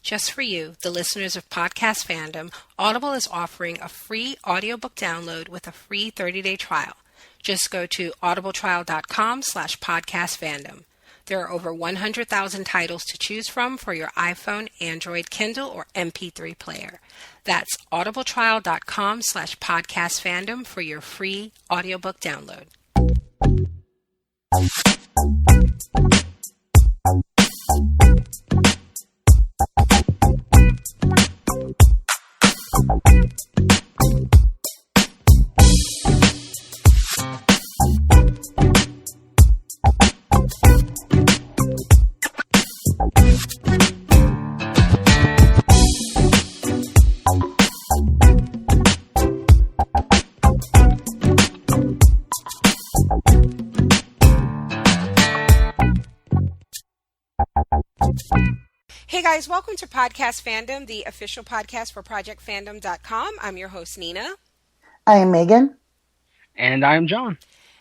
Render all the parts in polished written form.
Just for you, the listeners of Podcast Fandom, Audible is offering a free audiobook download with a free 30-day trial. Just go to audibletrial.com/podcastfandom. There are over 100,000 titles to choose from for your iPhone, Android, Kindle, or MP3 player. That's audibletrial.com/podcastfandom for your free audiobook download. Hey guys, welcome to Podcast Fandom, the official podcast for ProjectFandom.com. I'm your host, Nina. I am Megan. And I'm John.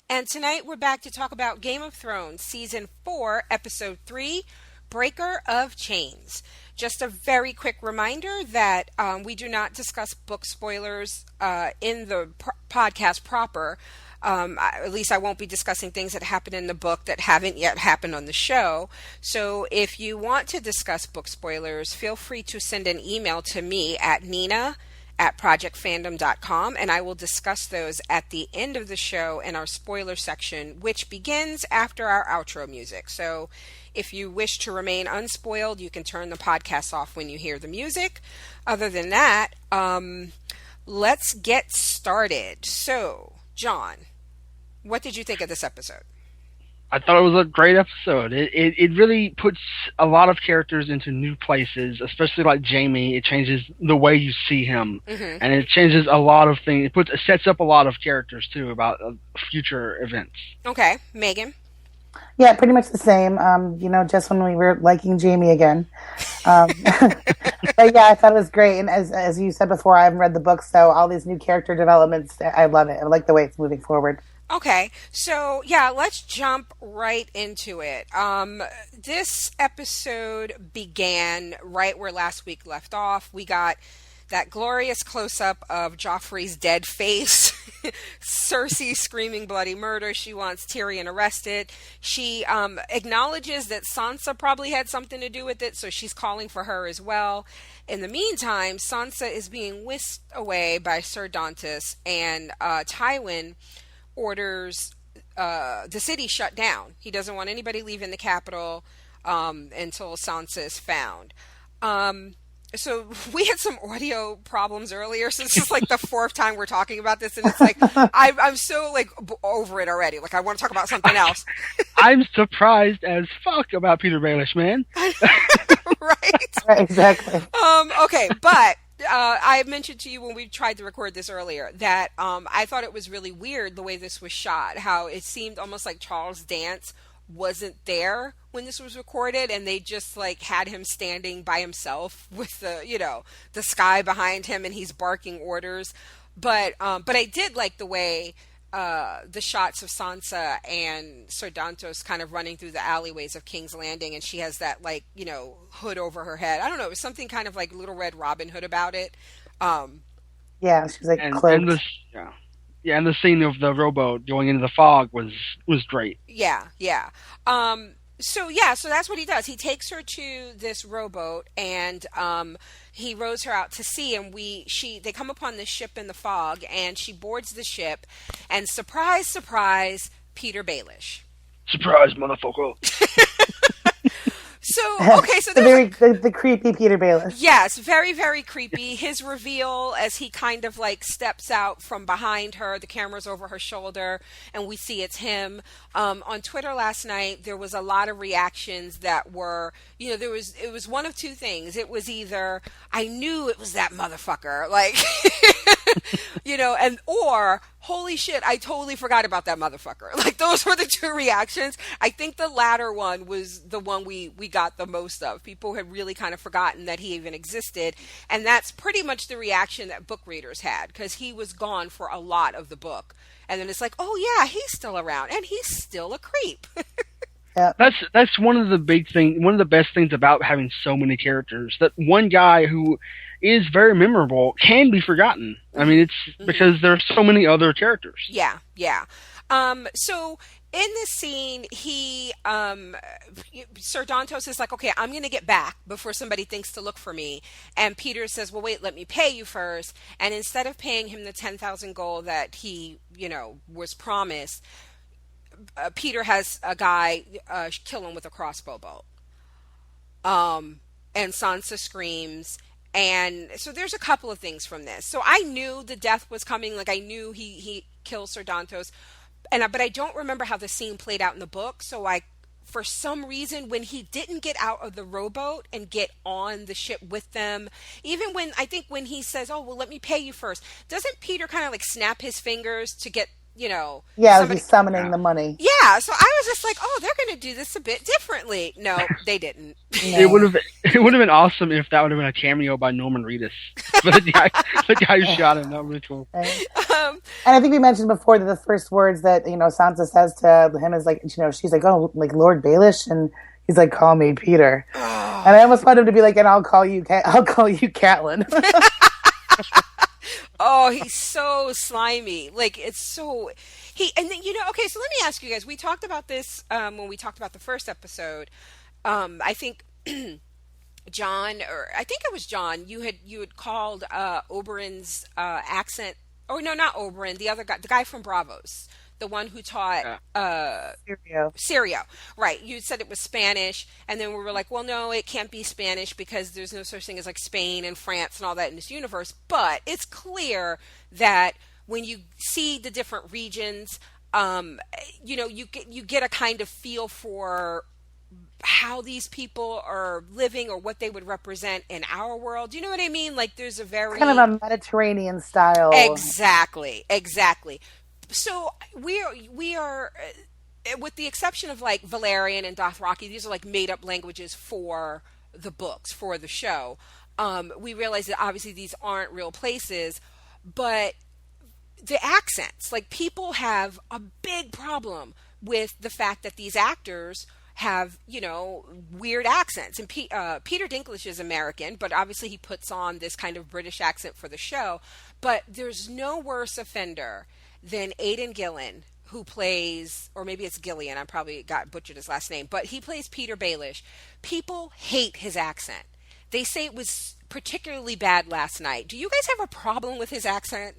And tonight we're back to talk about Game of Thrones, Season 4, Episode 3, Breaker of Chains. Just a very quick reminder that we do not discuss book spoilers in the podcast proper. At least I won't be discussing things that happen in the book that haven't yet happened on the show. So if you want to discuss book spoilers, feel free to send an email to me at nina@projectfandom.com, and I will discuss those at the end of the show in our spoiler section, which begins after our outro music. So if you wish to remain unspoiled, you can turn the podcast off when you hear the music. Other than that, let's get started. So, John, what did you think of this episode? I thought it was a great episode. It really puts a lot of characters into new places, especially like Jaime. It changes the way you see him, and it changes a lot of things. It sets up a lot of characters too about future events. Okay, Megan. Yeah, pretty much the same. Just when we were liking Jaime again. But yeah, I thought it was great. And as you said before, I haven't read the book, so all these new character developments, I love it. I like the way it's moving forward. Okay, so yeah, let's jump right into it. This episode began right where last week left off. We got that glorious close-up of Joffrey's dead face. Cersei screaming bloody murder. She wants Tyrion arrested. She acknowledges that Sansa probably had something to do with it, so she's calling for her as well. In the meantime, Sansa is being whisked away by Ser Dantas, and Tywin orders the city shut down. He doesn't want anybody leaving the capital until Sansa is found. So we had some audio problems earlier, so this is like the fourth time we're talking about this, and it's like I'm so like over it already. Like I want to talk about something else. I'm surprised as fuck about Peter Baelish, man. Right? Exactly. Okay, but I mentioned to you when we tried to record this earlier that I thought it was really weird the way this was shot, how it seemed almost like Charles Dance wasn't there when this was recorded, and they just like had him standing by himself with the sky behind him, and he's barking orders. But I did like the way the shots of Sansa and Ser Dantos kind of running through the alleyways of King's Landing, and she has that hood over her head. I don't know, it was something kind of like Little Red Robin Hood about it. Yeah, she's like cloaked. And the scene of the rowboat going into the fog was great. Yeah. So that's what he does. He takes her to this rowboat, and he rows her out to sea, and they come upon this ship in the fog, and she boards the ship, and surprise, surprise, Peter Baelish. Surprise, motherfucker. So the creepy Peter Baelish. Yes, very, very creepy. His reveal as he kind of like steps out from behind her, the camera's over her shoulder, and we see it's him. On Twitter last night, there was a lot of reactions that were, it was one of two things. It was either, I knew it was that motherfucker, like, or holy shit, I totally forgot about that motherfucker. Like, those were the two reactions. I think the latter one was the one we got the most of. People had really kind of forgotten that he even existed. And that's pretty much the reaction that book readers had, because he was gone for a lot of the book. And then it's like, oh yeah, he's still around, and he's still a creep. Yeah. That's one of the one of the best things about having so many characters. That one guy who is very memorable can be forgotten. I mean, it's because there are so many other characters. Yeah, yeah. So in this scene, Sir Dantos is like, okay, I'm going to get back before somebody thinks to look for me. And Peter says, well, wait, let me pay you first. And instead of paying him the 10,000 gold that he, was promised, Peter has a guy kill him with a crossbow bolt. And Sansa screams. And so there's a couple of things from this. So I knew the death was coming. Like I knew he kills Sir Dantos. But I don't remember how the scene played out in the book. So for some reason, when he didn't get out of the rowboat and get on the ship with them, even when he says, oh, well, let me pay you first, doesn't Peter kind of like snap his fingers to get, Yeah, somebody... he's summoning the money. Yeah, so I was just like, oh, they're going to do this a bit differently. No, they didn't. No. It would have been awesome if that would have been a cameo by Norman Reedus. the guy who shot him. That would be cool. Right. And I think we mentioned before that the first words that, Sansa says to him is like, she's like, oh, like Lord Baelish, and he's like, call me Peter. And I almost want him to be like, and I'll call you Catelyn. Oh, he's so slimy. Like, it's so... And then, okay, so let me ask you guys. We talked about this when we talked about the first episode. I think John, or I think it was John, you had called Oberyn's accent... Oh, no, not Oberyn. The other guy, the guy from Bravos. The one who taught Syrio. Right. You said it was Spanish, and then we were like, well, no, it can't be Spanish because there's no such thing as like Spain and France and all that in this universe. But it's clear that when you see the different regions, you get a kind of feel for how these people are living or what they would represent in our world. Do you know what I mean? Like there's a very... kind of a Mediterranean style. Exactly. So we are, with the exception of like Valerian and Dothraki, these are like made up languages for the books, for the show. We realize that obviously these aren't real places, but the accents, like people have a big problem with the fact that these actors have, weird accents. And Peter Dinklage is American, but obviously he puts on this kind of British accent for the show. But there's no worse offender than Aidan Gillen, who plays, or maybe it's Gillian, I probably got butchered his last name, but he plays Peter Baelish. People hate his accent. They say it was particularly bad last night. Do you guys have a problem with his accent?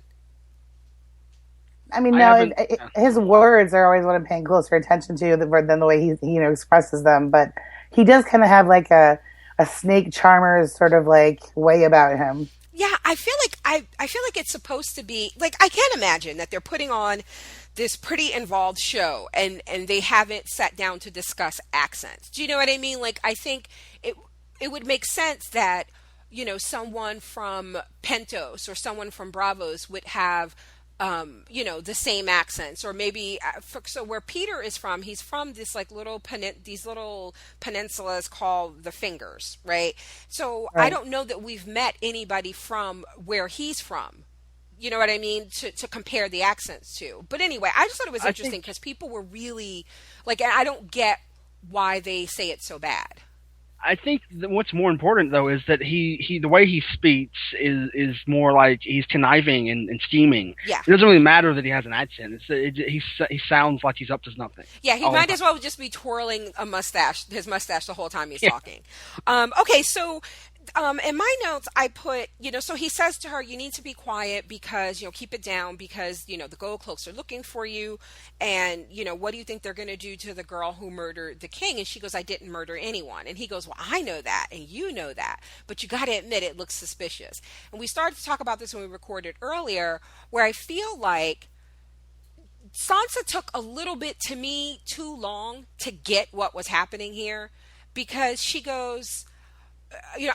I mean, no, his words are always what I'm paying closer attention to than the way he expresses them, but he does kind of have like a snake charmer's sort of like way about him. Yeah, I feel like it's supposed to be like, I can't imagine that they're putting on this pretty involved show and they haven't sat down to discuss accents. Do you know what I mean? Like I think it would make sense that someone from Pentos or someone from Bravos would have the same accents, or maybe so where Peter is from, he's from this like these little peninsulas called the Fingers, right? So right. I don't know that we've met anybody from where he's from. You know what I mean? To compare the accents to. But anyway, I just thought it was interesting because people were really like, and I don't get why they say it's so bad. I think that what's more important though is that he the way he speaks is more like he's conniving and scheming. Yeah. It doesn't really matter that he has an accent. He sounds like he's up to nothing. Yeah, he might as well just be twirling his mustache the whole time he's talking. Okay, so in my notes, I put, so he says to her, you need to be quiet because, keep it down because, the gold cloaks are looking for you. And, what do you think they're going to do to the girl who murdered the king? And she goes, I didn't murder anyone. And he goes, well, I know that. And you know that. But you got to admit it looks suspicious. And we started to talk about this when we recorded earlier, where I feel like Sansa took a little bit, to me, too long to get what was happening here because she goes...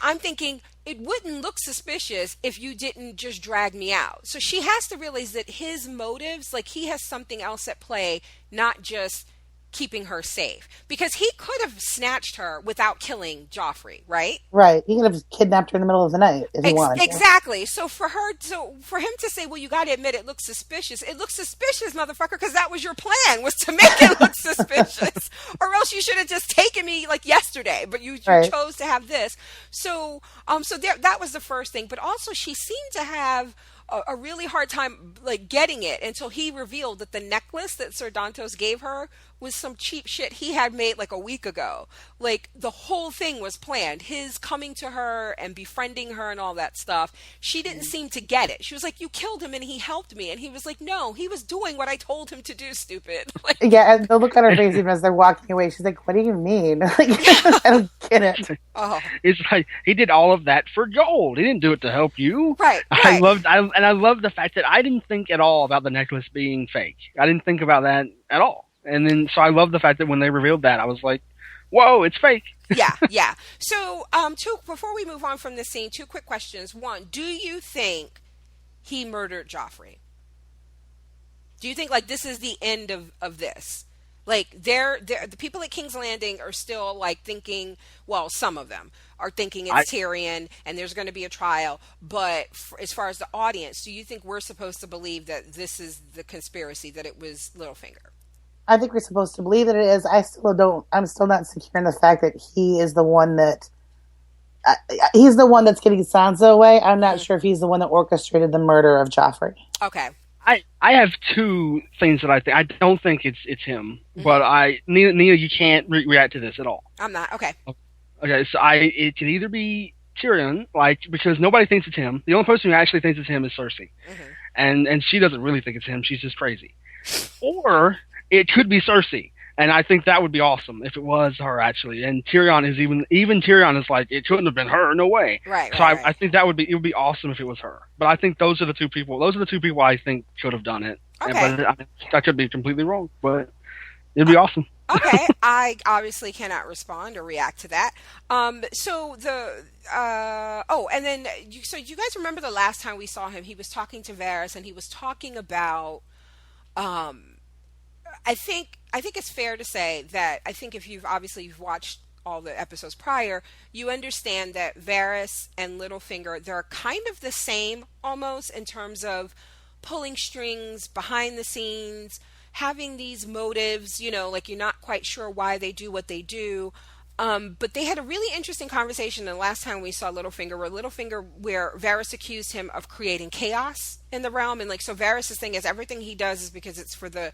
I'm thinking it wouldn't look suspicious if you didn't just drag me out. So she has to realize that his motives, like he has something else at play, not just keeping her safe, because he could have snatched her without killing Joffrey, right? Right. He could have kidnapped her in the middle of the night if he wanted to. Exactly. So for him to say, well, you got to admit it looks suspicious. It looks suspicious, motherfucker, because that was your plan, was to make it look suspicious. Or else you should have just taken me like yesterday, but you chose to have this. So that was the first thing. But also she seemed to have a really hard time like getting it until he revealed that the necklace that Sir Dantos gave her was some cheap shit he had made like a week ago. Like the whole thing was planned. His coming to her and befriending her and all that stuff. She didn't seem to get it. She was like, you killed him and he helped me. And he was like, no, he was doing what I told him to do, stupid. Like, yeah, and the look on her face even as they're walking away, she's like, what do you mean? Like, I don't get it. Oh. It's like, he did all of that for gold. He didn't do it to help you. Right. I loved the fact that I didn't think at all about the necklace being fake. I didn't think about that at all. And then, so I love the fact that when they revealed that, I was like, whoa, it's fake. Yeah. So, before we move on from this scene, 2 quick questions. 1, do you think he murdered Joffrey? Do you think, like, this is the end of this? Like, the people at King's Landing are still, like, thinking, well, some of them are thinking it's Tyrion and there's going to be a trial. But as far as the audience, do you think we're supposed to believe that this is the conspiracy, that it was Littlefinger? I think we're supposed to believe that it is. I'm still not secure in the fact that he is the one that, he's the one that's getting Sansa away. I'm not sure if he's the one that orchestrated the murder of Joffrey. Okay. I have 2 things that I think. I don't think it's him, but Nia, you can't react to this at all. I'm not. Okay. Okay, so it could either be Tyrion, like, because nobody thinks it's him. The only person who actually thinks it's him is Cersei. And she doesn't really think it's him. She's just crazy. Or it could be Cersei, and I think that would be awesome if it was her, actually. And Tyrion is even Tyrion is like, it couldn't have been her, no way. Right. So I think it would be awesome if it was her. But I think those are the 2 people. Those are the 2 people I think should have done it. Okay. But I could be completely wrong, but it'd be awesome. Okay, I obviously cannot respond or react to that. And then you guys remember the last time we saw him? He was talking to Varys, and he was talking about. I think it's fair to say that I think if you've watched all the episodes prior, you understand that Varys and Littlefinger, they're kind of the same almost in terms of pulling strings behind the scenes, having these motives, like you're not quite sure why they do what they do. But they had a really interesting conversation the last time we saw Littlefinger, where Varys accused him of creating chaos in the realm. And so Varys' thing is everything he does is because it's for the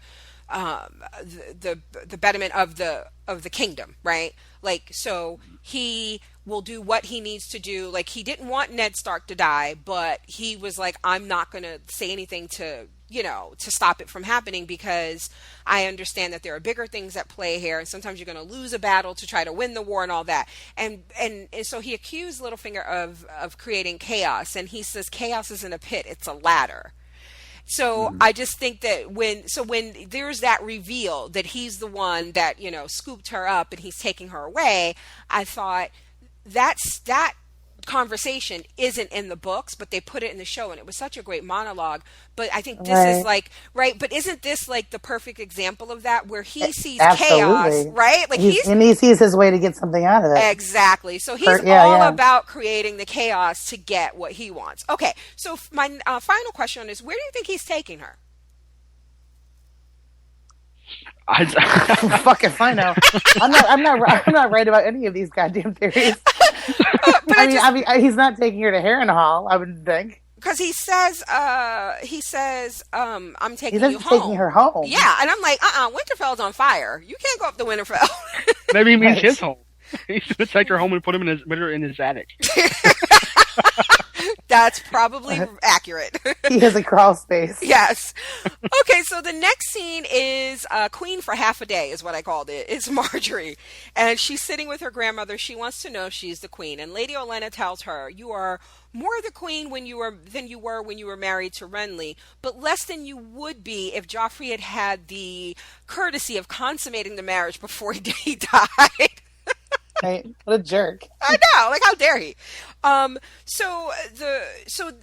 betterment of the kingdom, right? Like, so he will do what he needs to do. Like, he didn't want Ned Stark to die, but he was like, I'm not going to say anything to stop it from happening, because I understand that there are bigger things at play here, and sometimes you're going to lose a battle to try to win the war and all that. And so he accused Littlefinger of creating chaos, and he says chaos isn't a pit, it's a ladder. So I just think that when there's that reveal that he's the one that, scooped her up and he's taking her away, I thought that conversation isn't in the books, but they put it in the show, and it was such a great monologue. But I think this is like, right, but isn't this like the perfect example of that, where he sees chaos, right? Like he sees his way to get something out of it. Exactly. So he's all about creating the chaos to get what he wants. Okay, so my final question is, where do you think he's taking her? Fuck if I know. I'm not right about any of these goddamn theories. I mean, he's not taking her to Harrenhal, I would think. Because he says, I'm taking you home. Taking her home. Yeah, and I'm like, Winterfell's on fire. You can't go up to Winterfell. Maybe he means his home. He's going to take her home and put her in his attic. That's probably accurate. He has a crawl space. Yes. Okay, so the next scene is Queen for half a day is what I called it. It's Marjorie. And she's sitting with her grandmother. She wants to know if she's the queen. And Lady Olenna tells her, you are more the queen than you were when you were married to Renly, but less than you would be if Joffrey had the courtesy of consummating the marriage before he died. Right. What a jerk. I know, like, how dare he? So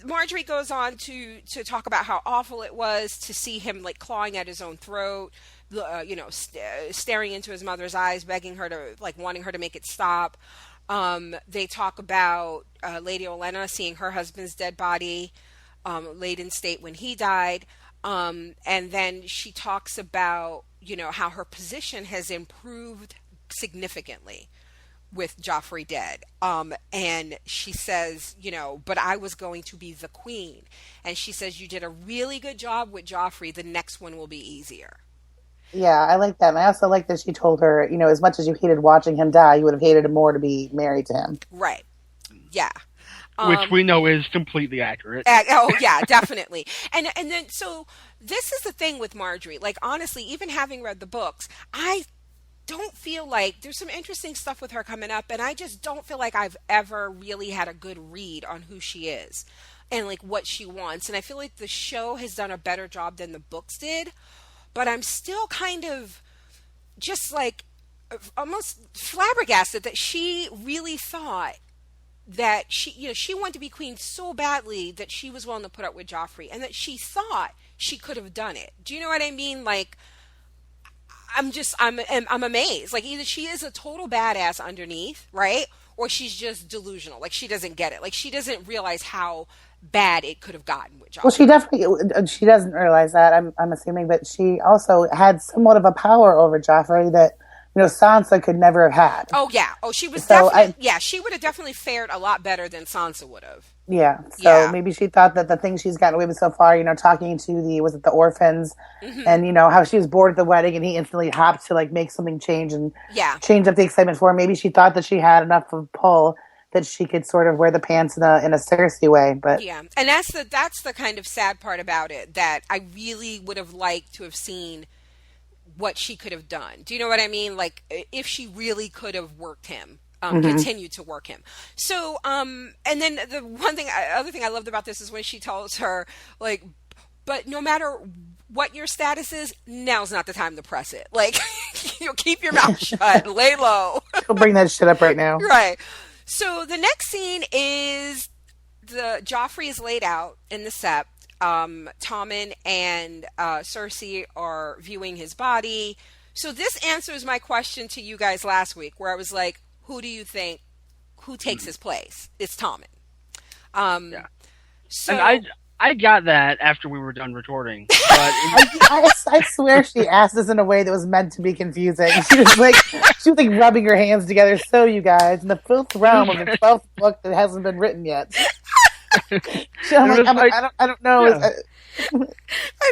Marjorie goes on to talk about how awful it was to see him like clawing at his own throat, staring into his mother's eyes, begging her to, like, wanting her to make it stop. They talk about Lady Olenna seeing her husband's dead body laid in state when he died. And then she talks about, how her position has improved significantly with Joffrey dead. And she says, but I was going to be the queen. And she says, you did a really good job with Joffrey. The next one will be easier. Yeah, I like that. And I also like that she told her, as much as you hated watching him die, you would have hated him more to be married to him. Right. Yeah. Which we know is completely accurate. Oh, yeah, definitely. And then, so this is the thing with Marjorie. Like, honestly, even having read the books, I don't feel like there's some interesting stuff with her coming up, and I just don't feel like I've ever really had a good read on who she is and, like, what she wants. And I feel like the show has done a better job than the books did, but I'm still kind of just, like, almost flabbergasted that she really thought that she wanted to be queen so badly that she was willing to put up with Joffrey, and that she thought she could have done it. Do you know what I mean? Like, I'm amazed. Like, either she is a total badass underneath, right? Or she's just delusional. Like, she doesn't get it. Like, she doesn't realize how bad it could have gotten with Joffrey. Well, she doesn't realize that, I'm assuming, but she also had somewhat of a power over Joffrey that, Sansa could never have had. Oh, yeah. Oh, she was she would have definitely fared a lot better than Sansa would have. Yeah. So maybe she thought that the things she's gotten away with so far, talking to the orphans, and, how she was bored at the wedding and he instantly hopped to, like, make something change and change up the excitement for her. Maybe she thought that she had enough of pull that she could sort of wear the pants in a Cersei way. But yeah. And that's the kind of sad part about it, that I really would have liked to have seen what she could have done. Do you know what I mean? Like, if she really could have worked him, continued to work him. So, and then the other thing I loved about this is when she tells her, like, but no matter what your status is, now's not the time to press it. Like, keep your mouth shut, lay low. She'll bring that shit up right now. Right. So the next scene is Joffrey is laid out in the Sept. Tommen and Cersei are viewing his body. So this answers my question to you guys last week, where I was like, who do you think, who takes his place? It's Tommen. So and I got that after we were done recording. But I swear she asked this in a way that was meant to be confusing. She was like rubbing her hands together. So, you guys, in the 5th realm of the 12th book that hasn't been written yet. I don't know. Yeah.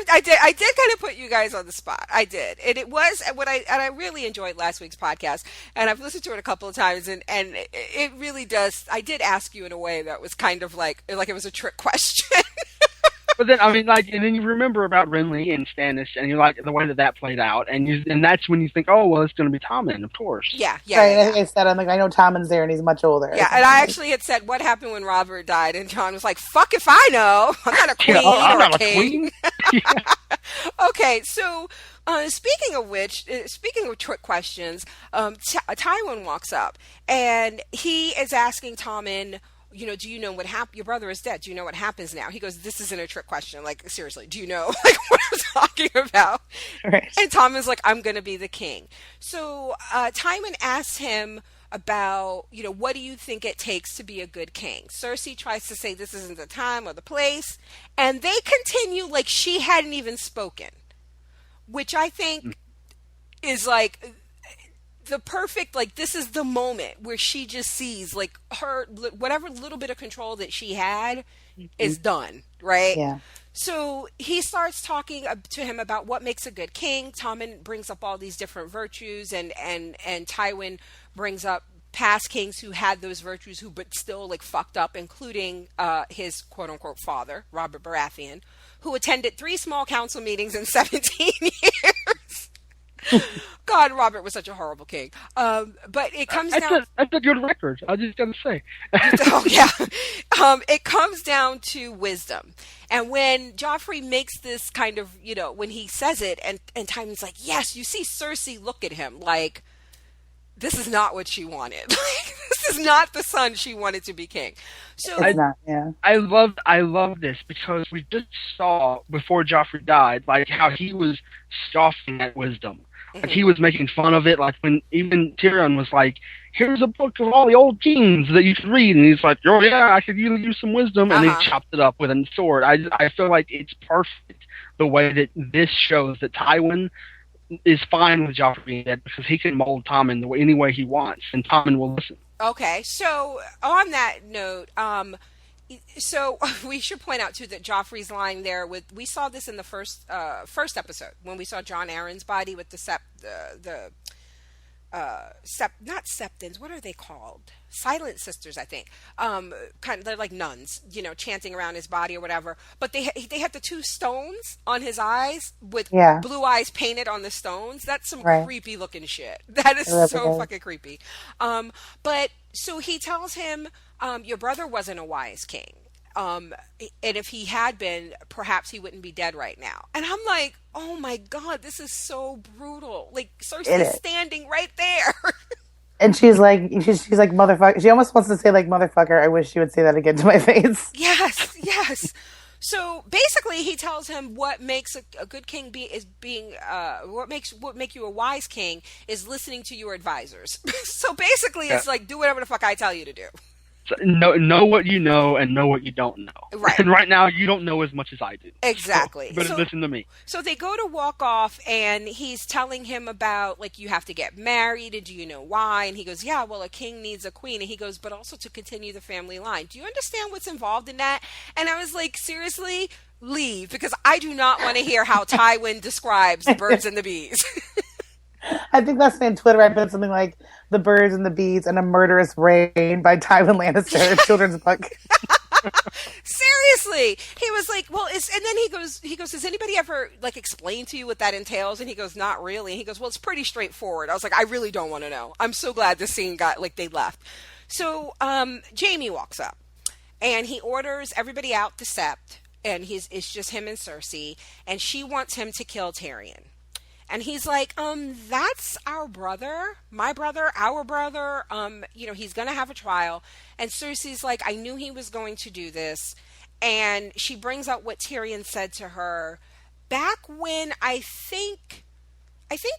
I did kind of put you guys on the spot. I did, and it was I really enjoyed last week's podcast, and I've listened to it a couple of times, and it really does. I did ask you in a way that was kind of like it was a trick question. But then, and then you remember about Renly and Stannis, and you like the way that played out, and that's when you think, oh, well, it's going to be Tommen, of course. Right, I think I said, I'm like, I know Tommen's there, and he's much older. Yeah, and I actually had said, what happened when Robert died? And John was like, fuck if I know. I'm not a queen I'm or not a king. Queen. Okay, so speaking of trick questions, Tywin walks up, and he is asking Tommen, do you know what happened? Your brother is dead. Do you know what happens now? He goes, this isn't a trick question. Like, seriously, do you know what I'm talking about? Right. And Tom is like, I'm going to be the king. So Tywin asks him about, what do you think it takes to be a good king? Cersei tries to say this isn't the time or the place. And they continue like she hadn't even spoken, which I think is like the perfect, like, this is the moment where she just sees, like, her, whatever little bit of control that she had is done, right? Yeah. So he starts talking to him about what makes a good king. Tommen brings up all these different virtues, and Tywin brings up past kings who had those virtues but still, like, fucked up, including his quote-unquote father, Robert Baratheon, who attended 3 small council meetings in 17 years. God, Robert was such a horrible king. But it comes down... That's a good record. I just gotta say. Oh, yeah. It comes down to wisdom. And when Joffrey makes this kind of, when he says it, and Tywin's like, yes, you see Cersei look at him like, this is not what she wanted. This is not the son she wanted to be king. So It's not. Yeah. I love this because we just saw before Joffrey died, like how he was scoffing at wisdom. Like he was making fun of it. Like when even Tyrion was like, "Here's a book of all the old kings that you should read," and he's like, "Oh yeah, I could really use some wisdom," and he chopped it up with a sword. I feel like it's perfect the way that this shows that Tywin is fine with Joffrey being dead because he can mold Tommen any way he wants, and Tommen will listen. okay, so on that note, so we should point out too that Joffrey's lying there with. We saw this in the first episode when we saw John Aaron's body with not septons. What are they called? Silent sisters, I think. Kind of, they're like nuns, chanting around his body or whatever. But they had the two stones on his eyes with blue eyes painted on the stones. That's some creepy looking shit. That is so fucking creepy. But so he tells him, your brother wasn't a wise king. And if he had been, perhaps he wouldn't be dead right now. And I'm like, oh my God, this is so brutal. Like Cersei's standing right there. And she's like, motherfucker. She almost wants to say like, motherfucker. I wish she would say that again to my face. Yes. So basically, he tells him what makes a good king what make you a wise king is listening to your advisors. So basically, it's like do whatever the fuck I tell you to do. So know what you know and know what you don't know. Right. And right now, you don't know as much as I do. Exactly. So listen to me. So they go to walk off, and he's telling him about, like, you have to get married, and do you know why? And he goes, yeah, well, a king needs a queen. And he goes, but also to continue the family line. Do you understand what's involved in that? And I was like, seriously? Leave, because I do not want to hear how Tywin describes the birds and the bees. I think last night on Twitter I put something like "The Birds and the Bees and a Murderous Rain" by Tywin Lannister, children's book. Seriously, he was like, well, and then he goes, has anybody ever like explained to you what that entails? And he goes, not really. And he goes, well, it's pretty straightforward. I was like, I really don't want to know. I'm so glad this scene got like they left. So Jaime walks up, and he orders everybody out the Sept, and it's just him and Cersei, and she wants him to kill Tyrion. And he's like, that's our brother, my brother, our brother. He's going to have a trial. And Cersei's like, I knew he was going to do this. And she brings up what Tyrion said to her back when I think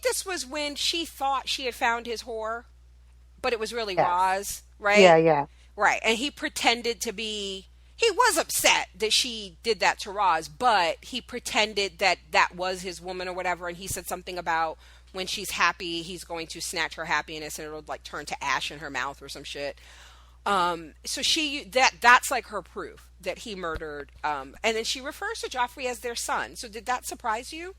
this was when she thought she had found his whore, but it was really Roz, right? Yeah. Right. And he pretended to be... He was upset that she did that to Roz, but he pretended that was his woman or whatever, and he said something about when she's happy, he's going to snatch her happiness and it'll like turn to ash in her mouth or some shit. So that's like her proof that he murdered. And then she refers to Joffrey as their son. So did that surprise you?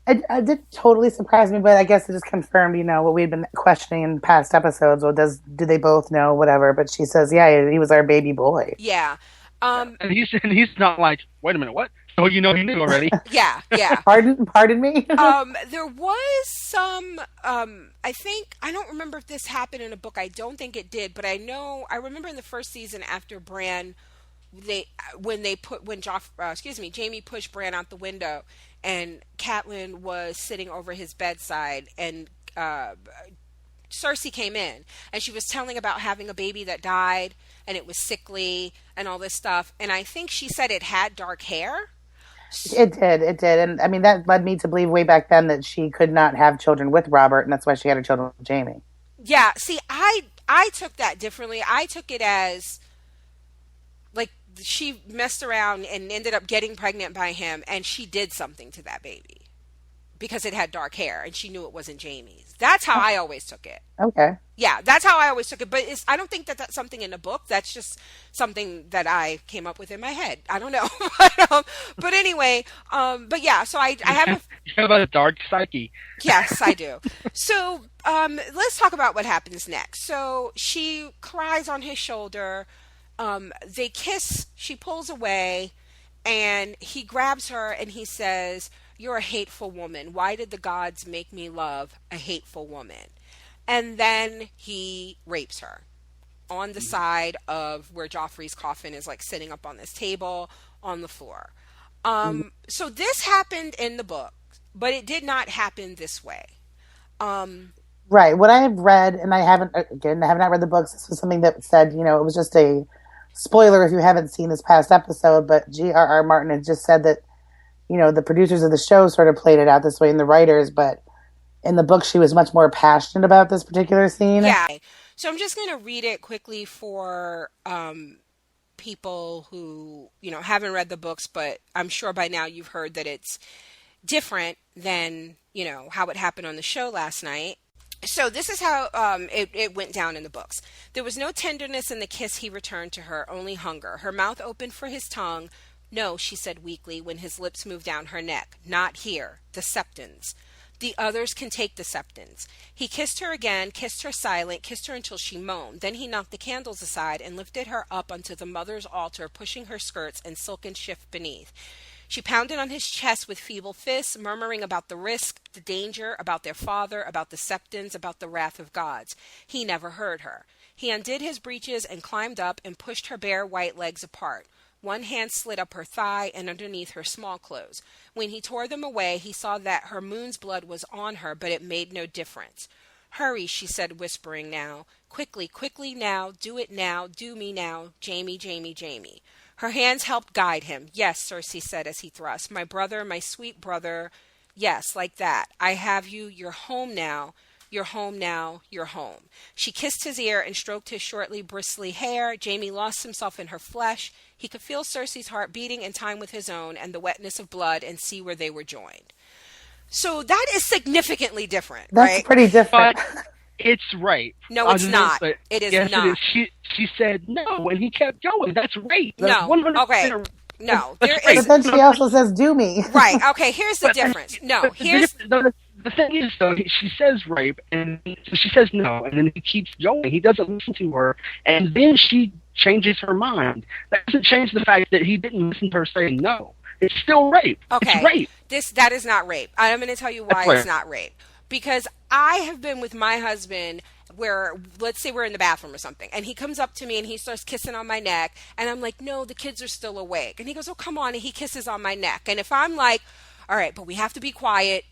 It did totally surprise me, but I guess it just confirmed, what we'd been questioning in past episodes. Well, do they both know, whatever? But she says, yeah, he was our baby boy. Yeah. And he's not like, wait a minute, what? Oh, he knew already. Yeah. Pardon me? There was some, I think, I don't remember if this happened in a book. I don't think it did, but I remember in the first season after Bran, Jaime pushed Bran out the window, and Catelyn was sitting over his bedside, and Cersei came in, and she was telling about having a baby that died, and it was sickly, and all this stuff, and I think she said it had dark hair. It did, and I mean that led me to believe way back then that she could not have children with Robert, and that's why she had her children with Jaime. Yeah, see, I took that differently. I took it as like she messed around and ended up getting pregnant by him, and she did something to that baby because it had dark hair, and she knew it wasn't Jaime's. That's how I always took it. Okay. Yeah, that's how I always took it. But I don't think that that's something in the book. That's just something that I came up with in my head. I don't know. But anyway, but yeah, so I have You have a dark psyche. Yes, I do. So let's talk about what happens next. So she cries on his shoulder. They kiss. She pulls away, and he grabs her, and he says, "You're a hateful woman. Why did the gods make me love a hateful woman?" And then he rapes her on the side of where Joffrey's coffin is, like sitting up on this table on the floor. So this happened in the book, but it did not happen this way. Right. What I have read, and I haven't, again, I have not read the books. This was something that said, it was just a spoiler if you haven't seen this past episode, but G.R.R. Martin had just said that, the producers of the show sort of played it out this way and the writers, but in the book, she was much more passionate about this particular scene. Yeah. So I'm just going to read it quickly for people who, haven't read the books, but I'm sure by now you've heard that it's different than, how it happened on the show last night. So this is how it went down in the books. There was no tenderness in the kiss he returned to her, only hunger. Her mouth opened for his tongue. No, she said weakly when his lips moved down her neck. Not here. The septons. The others can take the septons. He kissed her again, kissed her silent, kissed her until she moaned. Then he knocked the candles aside and lifted her up onto the mother's altar, pushing her skirts and silken shift beneath. She pounded on his chest with feeble fists, murmuring about the risk, the danger, about their father, about the septons, about the wrath of gods. He never heard her. He undid his breeches and climbed up and pushed her bare white legs apart. One hand slid up her thigh and underneath her small clothes. When he tore them away, he saw that her moon's blood was on her, but it made no difference. Hurry, she said, whispering now. Quickly, quickly now, do me now, Jamie, Jamie, Jamie. Her hands helped guide him. Yes, Cersei said as he thrust. My brother, my sweet brother. Yes, like that. I have you. You're home now. You're home now. You're home. She kissed his ear and stroked his shortly bristly hair. Jamie lost himself in her flesh. He could feel Cersei's heart beating in time with his own and the wetness of blood and see where they were joined. So that is significantly different, That's right? pretty different. It's rape. No, it's not. It is yes, not. It is. She said no, and he kept going. That's rape. That's No. 100% Okay. No, that's there rape. is. But then she also says, do me. Right. Okay. Here's the difference. No. Here's. The thing is, though, she says rape, and so she says no, and then he keeps going. He doesn't listen to her, and then she changes her mind. That doesn't change the fact that he didn't listen to her saying no. It's still rape. Okay. It's rape. That is not rape. I'm going to tell you why it's not rape. Because I have been with my husband where, let's say we're in the bathroom or something, and he comes up to me and he starts kissing on my neck, and I'm like, no, the kids are still awake. And he goes, oh, come on, and he kisses on my neck. And if I'm like, all right, but we have to be quiet,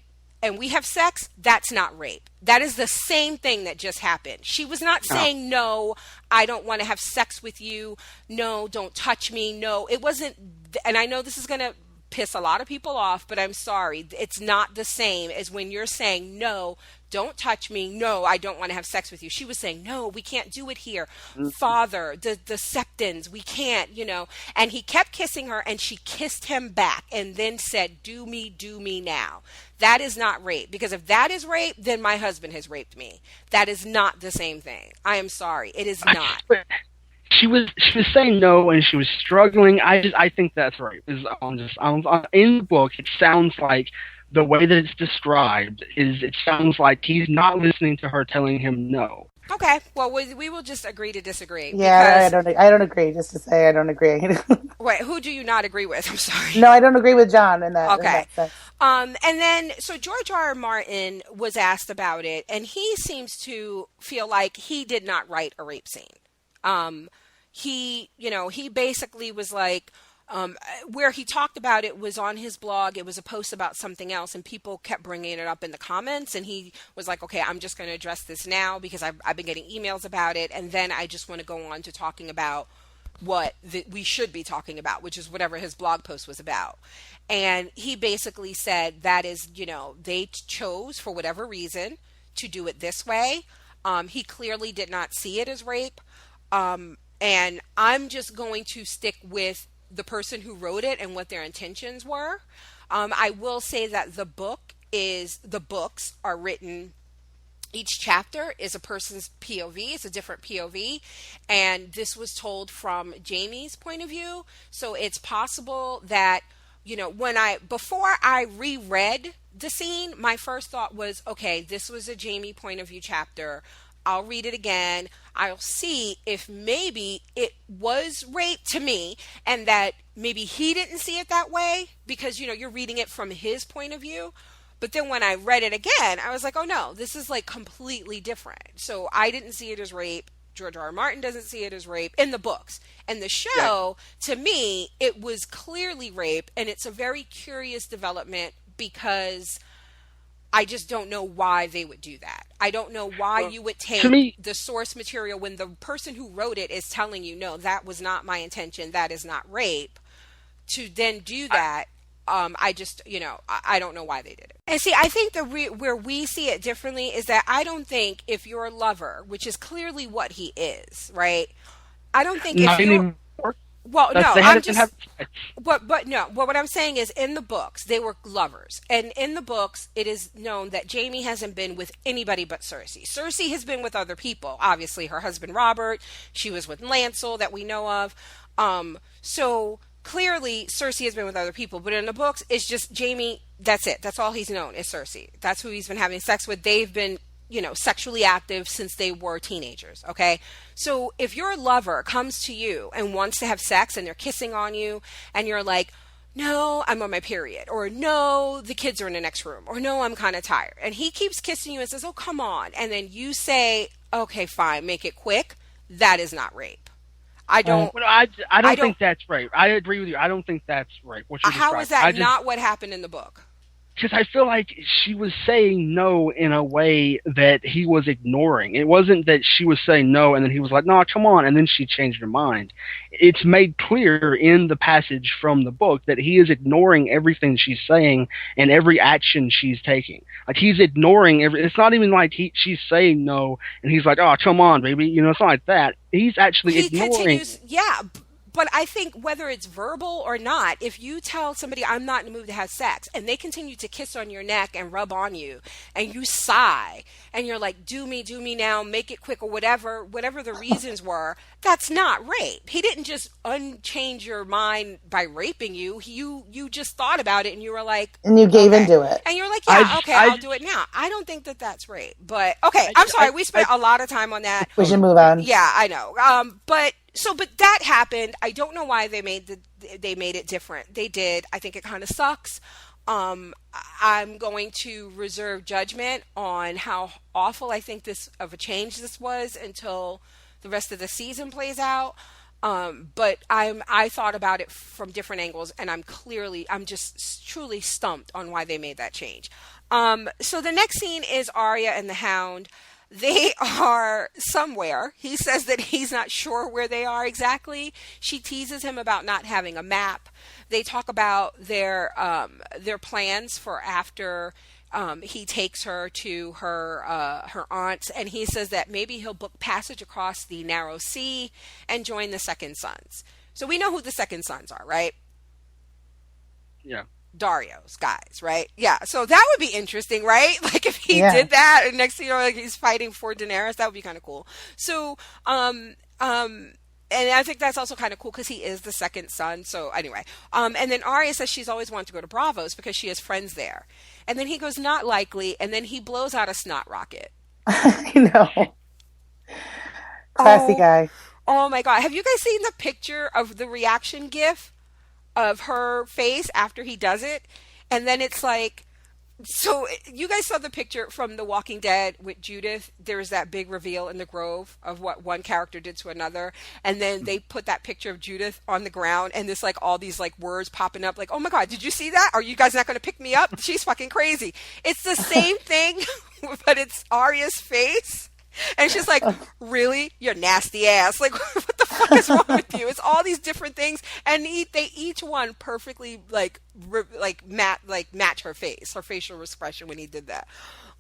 and we have sex, that's not rape. That is the same thing that just happened. She was not saying, no, I don't want to have sex with you. No, don't touch me. No, it wasn't. And I know this is going to piss a lot of people off, but I'm sorry. It's not the same as when you're saying, no, don't touch me. No, I don't want to have sex with you. She was saying, no, we can't do it here. Father, the septons, we can't, And he kept kissing her, and she kissed him back and then said, do me now. That is not rape, because if that is rape, then my husband has raped me. That is not the same thing. I am sorry. It is not. She was saying no, and she was struggling. I think that's rape. In the book, it sounds like the way that it's described it sounds like he's not listening to her telling him no. Okay, well, we will just agree to disagree. Yeah, I don't agree. Just to say, I don't agree. Wait, who do you not agree with? I'm sorry. No, I don't agree with John in that. Okay. In that sense. And then, so George R.R. Martin was asked about it, and he seems to feel like he did not write a rape scene. He basically was like, where he talked about it was on his blog. It was a post about something else, and people kept bringing it up in the comments, and he was like, okay, I'm just going to address this now because I've been getting emails about it, and then I just want to go on to talking about what we should be talking about, which is whatever his blog post was about. And he basically said that is, they chose for whatever reason to do it this way. He clearly did not see it as rape. And I'm just going to stick with the person who wrote it and what their intentions were. I will say that the books are written, each chapter is a person's POV, it's a different POV, and this was told from Jaime's point of view. So it's possible that, before I reread the scene, my first thought was, okay, this was a Jaime point of view chapter. I'll read it again. I'll see if maybe it was rape to me and that maybe he didn't see it that way because, you're reading it from his point of view. But then when I read it again, I was like, oh no, this is like completely different. So I didn't see it as rape. George R.R. Martin doesn't see it as rape in the books. And the show, to me, it was clearly rape. And it's a very curious development because I just don't know why they would do that. I don't know why you would take the source material when the person who wrote it is telling you, no, that was not my intention, that is not rape, to then do that. I just, I don't know why they did it. And see, I think where we see it differently is that I don't think if you're a lover, which is clearly what he is, right? I don't think if you're... Well, no, I'm just... But no, what I'm saying is in the books, they were lovers. And in the books, it is known that Jaime hasn't been with anybody but Cersei. Cersei has been with other people. Obviously, her husband, Robert. She was with Lancel that we know of. So... Clearly, Cersei has been with other people, but in the books, it's just Jaime. That's it. That's all he's known is Cersei. That's who he's been having sex with. They've been, sexually active since they were teenagers. Okay. So if your lover comes to you and wants to have sex and they're kissing on you and you're like, no, I'm on my period, or no, the kids are in the next room, or no, I'm kind of tired. And he keeps kissing you and says, oh, come on. And then you say, okay, fine, make it quick. That is not rape. I don't think that's right. I agree with you. I don't think that's right. How is that not what happened in the book? Because I feel like she was saying no in a way that he was ignoring. It wasn't that she was saying no and then he was like, no, come on, and then she changed her mind. It's made clear in the passage from the book that he is ignoring everything she's saying and every action she's taking. Like, he's ignoring it's not even like she's saying no and he's like, oh, come on, baby. It's not like that. He's actually ignoring. Continues, yeah. But I think whether it's verbal or not, if you tell somebody I'm not in the mood to have sex and they continue to kiss on your neck and rub on you and you sigh and you're like, do me now, make it quick, or whatever the reasons were, that's not rape. He didn't just unchange your mind by raping you. You just thought about it and you were like... And you gave into it. And you're like, yeah, I'll do it now. I don't think that that's rape. But, okay, I'm sorry. We spent a lot of time on that. We should move on. Yeah, I know. But that happened. I don't know why they made it different. They did. I think it kind of sucks. I'm going to reserve judgment on how awful I think this of a change this was until the rest of the season plays out. But I thought about it from different angles, and I'm just truly stumped on why they made that change. So the next scene is Arya and the Hound. They are somewhere. He says that he's not sure where they are exactly. She teases him about not having a map. They talk about their plans for after he takes her to her aunt's, and he says that maybe he'll book passage across the narrow sea and join the Second Sons. So we know who the Second Sons are, right? Yeah. Dario's guys, right? Yeah, so that would be interesting, right? Like if he did that, and next thing you know, like he's fighting for Daenerys, that would be kind of cool. So, and I think that's also kind of cool because he is the second son. So anyway, and then Arya says she's always wanted to go to Braavos because she has friends there, and then he goes, not likely, and then he blows out a snot rocket. I know, classy guy. Oh my god, have you guys seen the picture of the reaction GIF of her face after he does it? And then it's like, so you guys saw the picture from The Walking Dead with Judith. There's that big reveal in the grove of what one character did to another, and then they put that picture of Judith on the ground, and there's like all these like words popping up like, oh my god, did you see that? Are you guys not going to pick me up? She's fucking crazy. It's the same thing but it's Arya's face. And she's like, really? You're nasty ass. Like, what the fuck is wrong with you? It's all these different things. And they each one perfectly, match her face, her facial expression when he did that.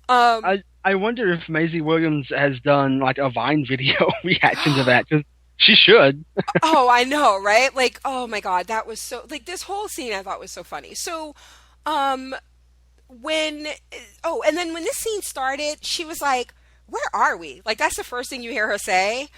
I wonder if Maisie Williams has done, like, a Vine video reaction to that, because she should. Oh, I know, right? Like, oh my God, that was so, like, this whole scene I thought was so funny. So, and then when this scene started, she was like, where are we? Like, that's the first thing you hear her say.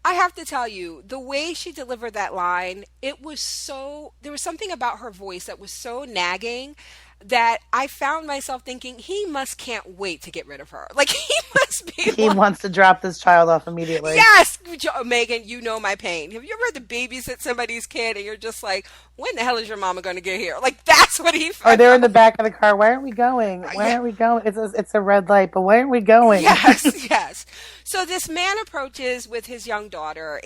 I have to tell you, the way she delivered that line, there was something about her voice that was so nagging that I found myself thinking, he can't wait to get rid of her. Like, he must be... He wants to drop this child off immediately. Yes! Megan, you know my pain. Have you ever had to babysit somebody's kid and you're just like, when the hell is your mama going to get here? Like, that's what he felt. Or they're in the back of the car. Where are we going? Where are we going? It's a red light, but where are we going? Yes, yes. So this man approaches with his young daughter.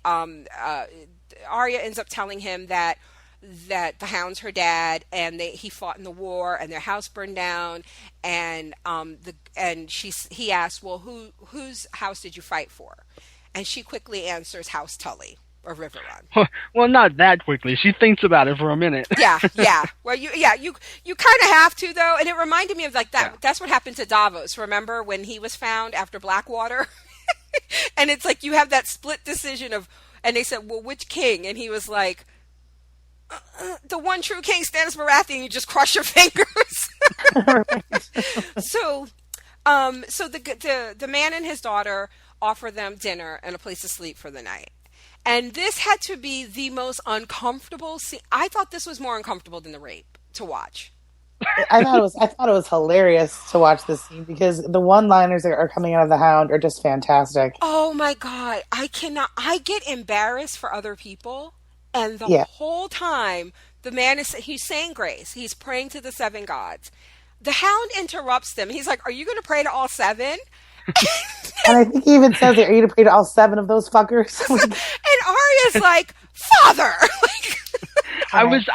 Arya ends up telling him that that the Hound's her dad, and he fought in the war, and their house burned down, and he asked, well, whose house did you fight for? And she quickly answers, House Tully or River Run. Well, not that quickly. She thinks about it for a minute. Yeah. Well, you kind of have to, though, and it reminded me of like that. Yeah. That's what happened to Davos. Remember when he was found after Blackwater? And it's like you have that split decision of, and they said, well, which king? And he was like, the one true king, Stannis Baratheon. You just cross your fingers. So the man and his daughter offer them dinner and a place to sleep for the night. And this had to be the most uncomfortable scene. I thought this was more uncomfortable than the rape to watch. I thought it was hilarious to watch this scene because the one-liners that are coming out of the Hound are just fantastic. Oh my God. I get embarrassed for other people. And the whole time the man he's saying grace. He's praying to the seven gods. The Hound interrupts them. He's like, are you going to pray to all seven? And I think he even says, are you going to pray to all seven of those fuckers? And Arya's like, Father! I was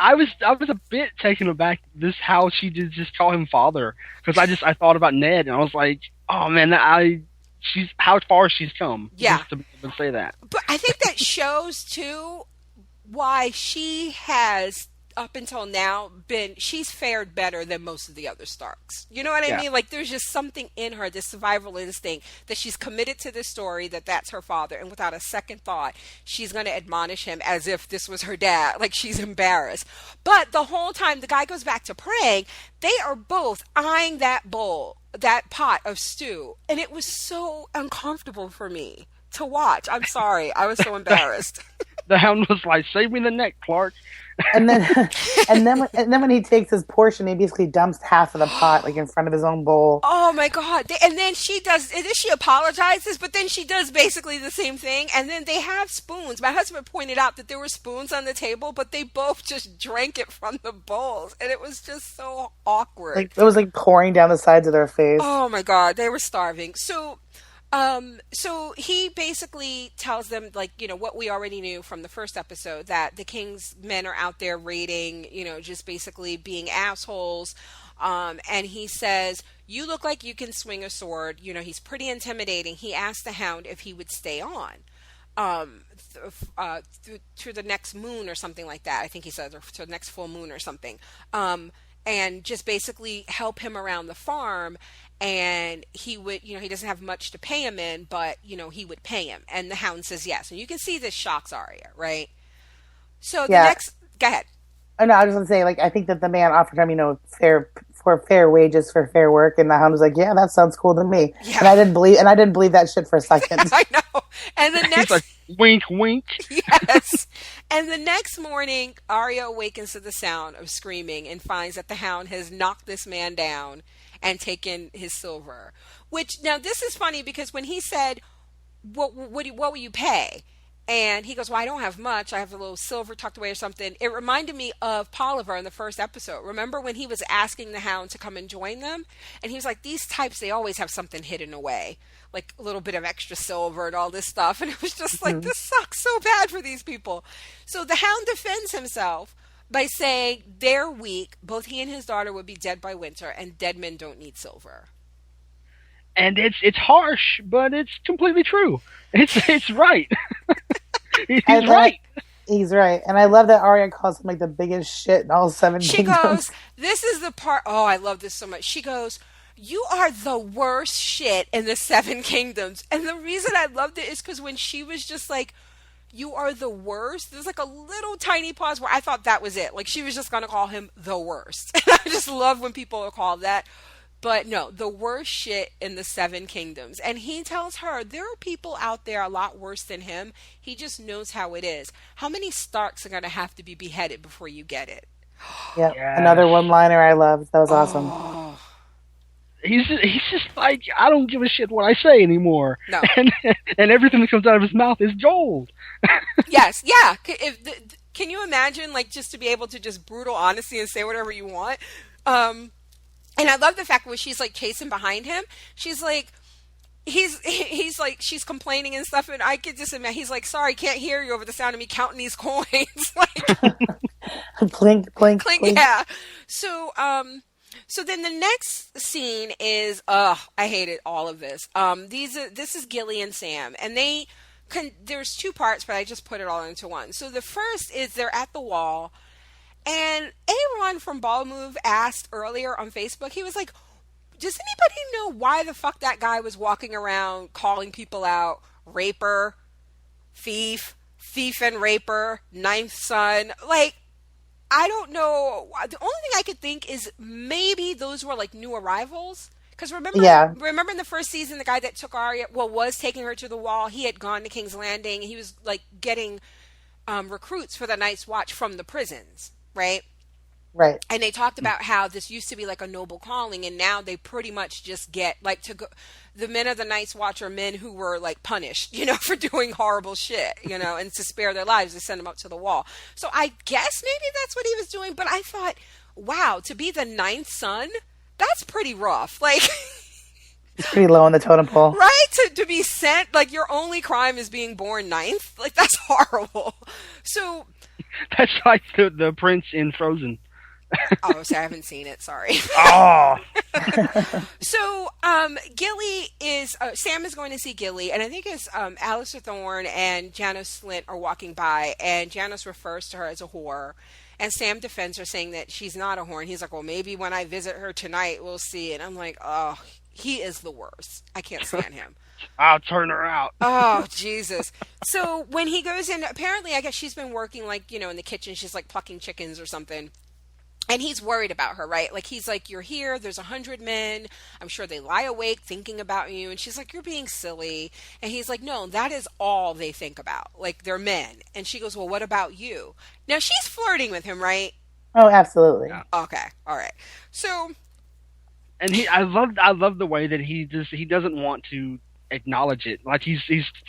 a bit taken aback this how she did just call him father, because I thought about Ned and I was like, oh man, she's how far she's come. Yeah, just to be able to say that. But I think that shows too why she has up until now she's fared better than most of the other Starks. You know what I mean? Like there's just something in her, this survival instinct, that she's committed to this story, that's her father, and without a second thought, she's going to admonish him as if this was her dad. Like she's embarrassed. But the whole time the guy goes back to praying, they are both eyeing that bowl, that pot of stew, and it was so uncomfortable for me to watch. I'm sorry. I was so embarrassed. The Hound was like, save me the neck, Clark. And then when he takes his portion, he basically dumps half of the pot like in front of his own bowl. Oh my God! And then she apologizes, but then she does basically the same thing. And then they have spoons. My husband pointed out that there were spoons on the table, but they both just drank it from the bowls, and it was just so awkward. Like it was like pouring down the sides of their face. Oh my God! They were starving. So he basically tells them, like, you know, what we already knew from the first episode, that the king's men are out there raiding, you know, just basically being assholes. And he says, you look like you can swing a sword. You know, he's pretty intimidating. He asked the Hound if he would stay on through the next moon or something like that. I think he said, or to the next full moon or something. And just basically help him around the farm. And he would, you know, he doesn't have much to pay him in, but, you know, he would pay him. And the Hound says yes. And you can see this shocks Arya, right? So go ahead. Oh, no, I was going to say, like, I think that the man offered him, you know, fair wages for fair work, and the Hound was like, yeah, that sounds cool to me. Yeah. And I didn't believe that shit for a second. I know. And the next, like, wink, wink. Yes. And the next morning, Arya awakens to the sound of screaming and finds that the Hound has knocked this man down and taken his silver. Which, now this is funny because when he said, what will you pay? And he goes, well, I don't have much. I have a little silver tucked away or something. It reminded me of Polliver in the first episode. Remember when he was asking the Hound to come and join them? And he was like, these types, they always have something hidden away. Like a little bit of extra silver and all this stuff. And it was just like, this sucks so bad for these people. So the Hound defends himself by saying they're weak. Both he and his daughter would be dead by winter, and dead men don't need silver. And it's harsh, but it's completely true. It's right. He's right. He's right. And I love that Arya calls him like the biggest shit in all seven kingdoms. She goes, this is the part, oh, I love this so much. She goes, you are the worst shit in the seven kingdoms. And the reason I loved it is because when she was just like, you are the worst, there's like a little tiny pause where I thought that was it. Like she was just going to call him the worst. And I just love when people are called that. But no, the worst shit in the seven kingdoms. And he tells her there are people out there a lot worse than him. He just knows how it is. How many Starks are going to have to be beheaded before you get it? Yeah, yes. Another one-liner I loved. That was awesome. He's just like, I don't give a shit what I say anymore. No. And everything that comes out of his mouth is gold. Yes, yeah. Can you imagine, like, just to be able to just brutal honesty and say whatever you want? And I love the fact when she's like chasing behind him, she's like, he's like, she's complaining and stuff, and I could just imagine, he's like, sorry, can't hear you over the sound of me counting these coins. Like, Blink, blink, Clink, blink. yeah. So, so then the next scene is, I hated all of this. This is Gilly and Sam, and there's two parts, but I just put it all into one. So the first is they're at the wall, and Aaron from Ball Move asked earlier on Facebook, he was like, does anybody know why the fuck that guy was walking around calling people out? Raper, thief and raper, ninth son. Like, I don't know. The only thing I could think is maybe those were like new arrivals. Because remember in the first season, the guy that took Arya, was taking her to the wall. He had gone to King's Landing. He was like getting recruits for the Night's Watch from the prisons, right? Right. And they talked about how this used to be like a noble calling, and now they pretty much just get like to go. The men of the Night's Watch are men who were like punished, for doing horrible shit, and to spare their lives, they send them up to the wall. So I guess maybe that's what he was doing. But I thought, wow, to be the ninth son, that's pretty rough. Like, it's pretty low on the totem pole, right? To be sent, like your only crime is being born ninth. Like that's horrible. So that's like the prince in Frozen. Oh, so I haven't seen it. Sorry. Oh. So, Gilly is Sam is going to see Gilly, and I think it's Alistair Thorne and Janos Slint are walking by, and Janos refers to her as a whore, and Sam defends her, saying that she's not a whore. And he's like, "Well, maybe when I visit her tonight, we'll see." And I'm like, "Oh, he is the worst. I can't stand him." I'll turn her out. Oh, Jesus. So when he goes in, apparently, I guess she's been working like in the kitchen. She's like plucking chickens or something. And he's worried about her, right? Like, he's like, you're here, there's 100 men, I'm sure they lie awake thinking about you. And she's like, you're being silly. And he's like, no, that is all they think about. Like, they're men. And she goes, well, what about you? Now, she's flirting with him, right? Oh, absolutely. Yeah. Okay, all right. So... And I love the way that he doesn't want to acknowledge it. Like, he's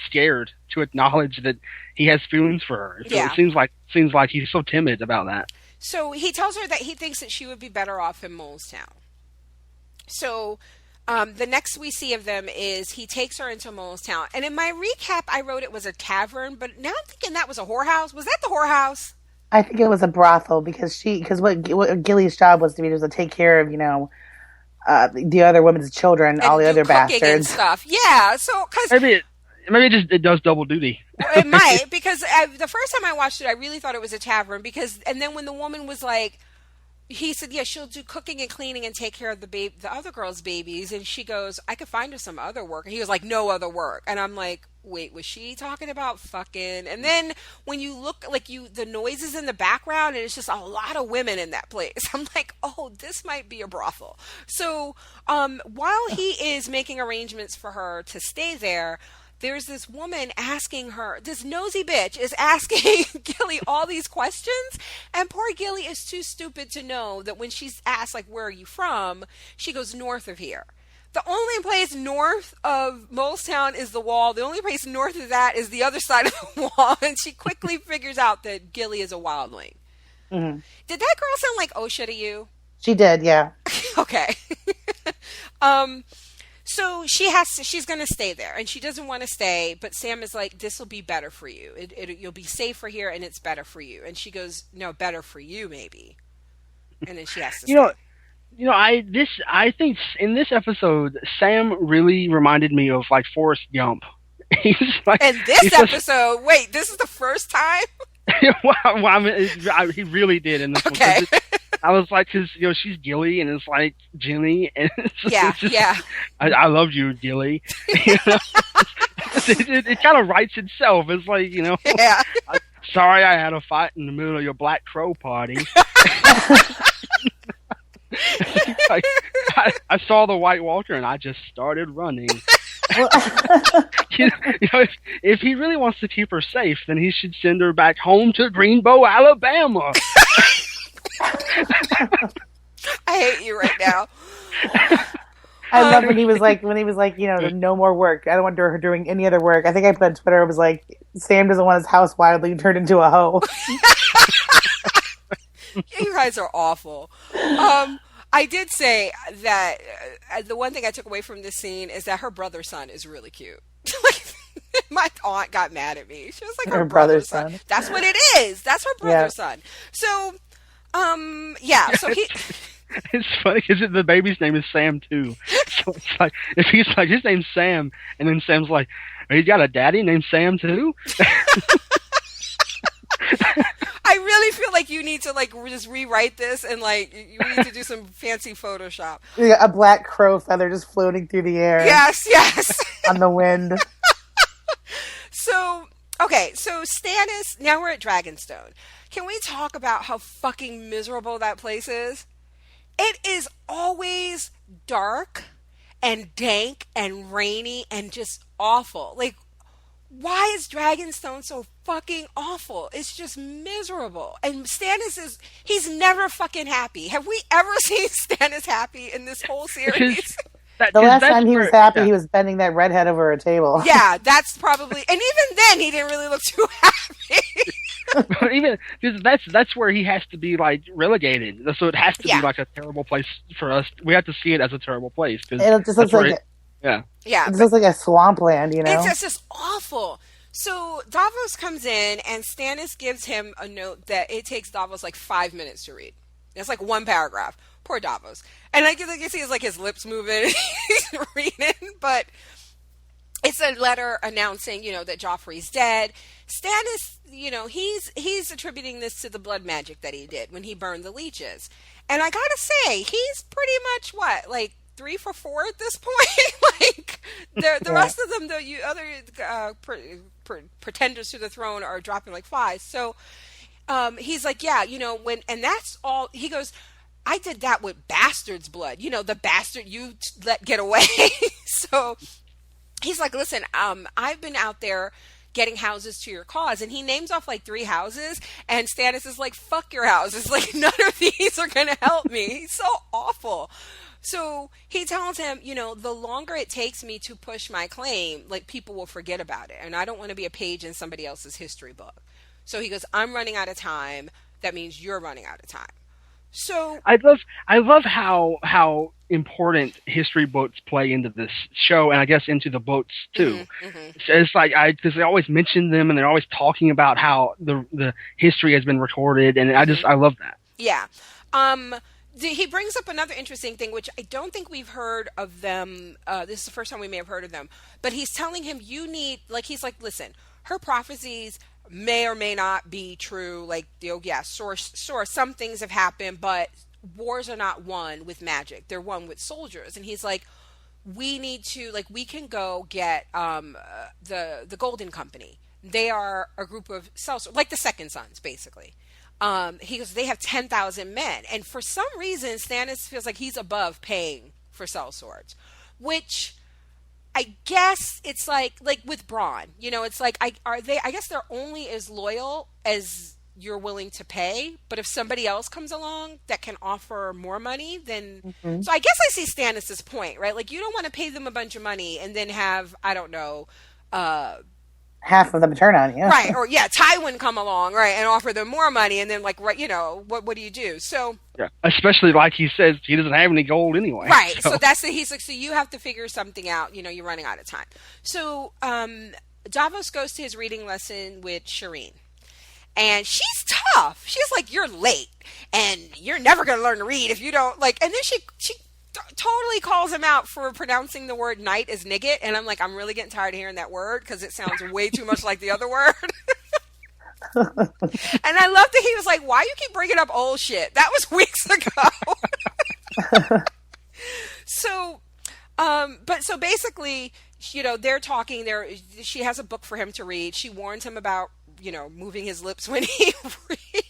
scared to acknowledge that he has feelings for her. So yeah. It seems like he's so timid about that. So he tells her that he thinks that she would be better off in Molestown. So the next we see of them is he takes her into Molestown. And in my recap, I wrote it was a tavern, but now I'm thinking that was a whorehouse. Was that the whorehouse? I think it was a brothel because what Gilly's job was to take care of, the other women's children, and all the other bastards and stuff. Yeah. So because maybe it does double duty. It might, because the first time I watched it, I really thought it was a tavern, and then when the woman was like, he said, yeah, she'll do cooking and cleaning and take care of the other girls' babies, and she goes, I could find her some other work. And he was like, no other work. And I'm like, wait, was she talking about fucking? And then when you look, like the noises in the background, and it's just a lot of women in that place. I'm like, oh, this might be a brothel. So while he is making arrangements for her to stay there, there's this woman asking her, this nosy bitch is asking Gilly all these questions, and poor Gilly is too stupid to know that when she's asked, like, where are you from, she goes, north of here. The only place north of Molestown is the wall. The only place north of that is the other side of the wall, and she quickly figures out that Gilly is a wildling. Mm-hmm. Did that girl sound like Osha to you? She did, yeah. Okay. So she's going to stay there, and she doesn't want to stay, but Sam is like, this will be better for you. You'll be safer here, and it's better for you. And she goes, no, better for you, maybe. And then she has to stay. I think in this episode, Sam really reminded me of, like, Forrest Gump. He's like, in this episode, wait, this is the first time? well, I mean, he really did in this one. Okay. I was like, because she's Gilly, and it's like Jenny, and it's just, yeah. I love you, Gilly. It kind of writes itself. It's like, Yeah. Sorry, I had a fight in the middle of your Black Crow party. Like, I saw the White Walker, and I just started running. If he really wants to keep her safe, then he should send her back home to Greenbow, Alabama. I hate you right now. I love when he was like, no more work. I don't want her doing any other work. I think I put on Twitter, it was like, Sam doesn't want his house wildly turned into a hoe. You guys are awful. I did say that the one thing I took away from this scene is that her brother's son is really cute. My aunt got mad at me. She was like, her brother's son. That's what it is. That's her brother's son. So Yeah, so he... It's funny because the baby's name is Sam too. So it's like if he's like his name's Sam, and then Sam's like, oh, he's got a daddy named Sam too. I really feel like you need to like just rewrite this and like you need to do some fancy Photoshop. Yeah, a black crow feather just floating through the air. Yes. On the wind. So, okay, so Stannis, now we're at Dragonstone. Can we talk about how fucking miserable that place is? It is always dark and dank and rainy and just awful. Like, why is Dragonstone so fucking awful? It's just miserable. And Stannis he's never fucking happy. Have we ever seen Stannis happy in this whole series? The last time he was happy, he was bending that redhead over a table. Yeah, that's probably, and even then he didn't really look too happy. But even because that's where he has to be like relegated, so it has to be like a terrible place for us. We have to see it as a terrible place because it just looks like it looks like a swampland, you know. It's just awful. So Davos comes in and Stannis gives him a note that it takes Davos like 5 minutes to read. It's like one paragraph. Poor Davos. And I can see like his lips moving. He's reading, but it's a letter announcing, that Joffrey's dead. Stannis, he's attributing this to the blood magic that he did when he burned the leeches. And I gotta say, he's pretty much like 3 for 4 at this point. Like the rest of them, the other pretenders to the throne are dropping like flies. So he's like, and that's all. He goes, I did that with bastard's blood. The bastard you let get away. So he's like, listen, I've been out there getting houses to your cause. And he names off like 3 houses. And Stannis is like, fuck your houses. Like, none of these are going to help me. He's so awful. So he tells him, the longer it takes me to push my claim, like, people will forget about it. And I don't want to be a page in somebody else's history book. So he goes, I'm running out of time. That means you're running out of time. So I love how important history books play into this show, and I guess into the books too. Mm-hmm. It's like because they always mention them, and they're always talking about how the history has been recorded, and I love that. Yeah. He brings up another interesting thing, which I don't think we've heard of them. This is the first time we may have heard of them, but he's telling him he's like, listen, her prophecies may or may not be true. Like, source, some things have happened, but wars are not won with magic. They're won with soldiers. And he's like, we need to, we can go get the Golden Company. They are a group of sellswords, like the Second Sons, basically. He goes, they have 10,000 men. And for some reason, Stannis feels like he's above paying for sellswords, which I guess it's like with Braun, it's like, I guess they're only as loyal as you're willing to pay. But if somebody else comes along that can offer more money, then, so I guess I see Stannis's point, right? Like, you don't want to pay them a bunch of money and then have, I don't know, half of them turn on you. Right. Or Tywin come along, right, and offer them more money, and then what do you do? So especially like he says, he doesn't have any gold anyway. Right. So that's he's like, so you have to figure something out, you're running out of time. So Davos goes to his reading lesson with Shireen. And she's tough. She's like, you're late and you're never going to learn to read if you don't and then she totally calls him out for pronouncing the word night as nigget, and I'm like, I'm really getting tired of hearing that word because it sounds way too much like the other word. And I love that he was like, why you keep bringing up old shit? That was weeks ago. So basically, they're talking there. She has a book for him to read. She warns him about, moving his lips when he reads.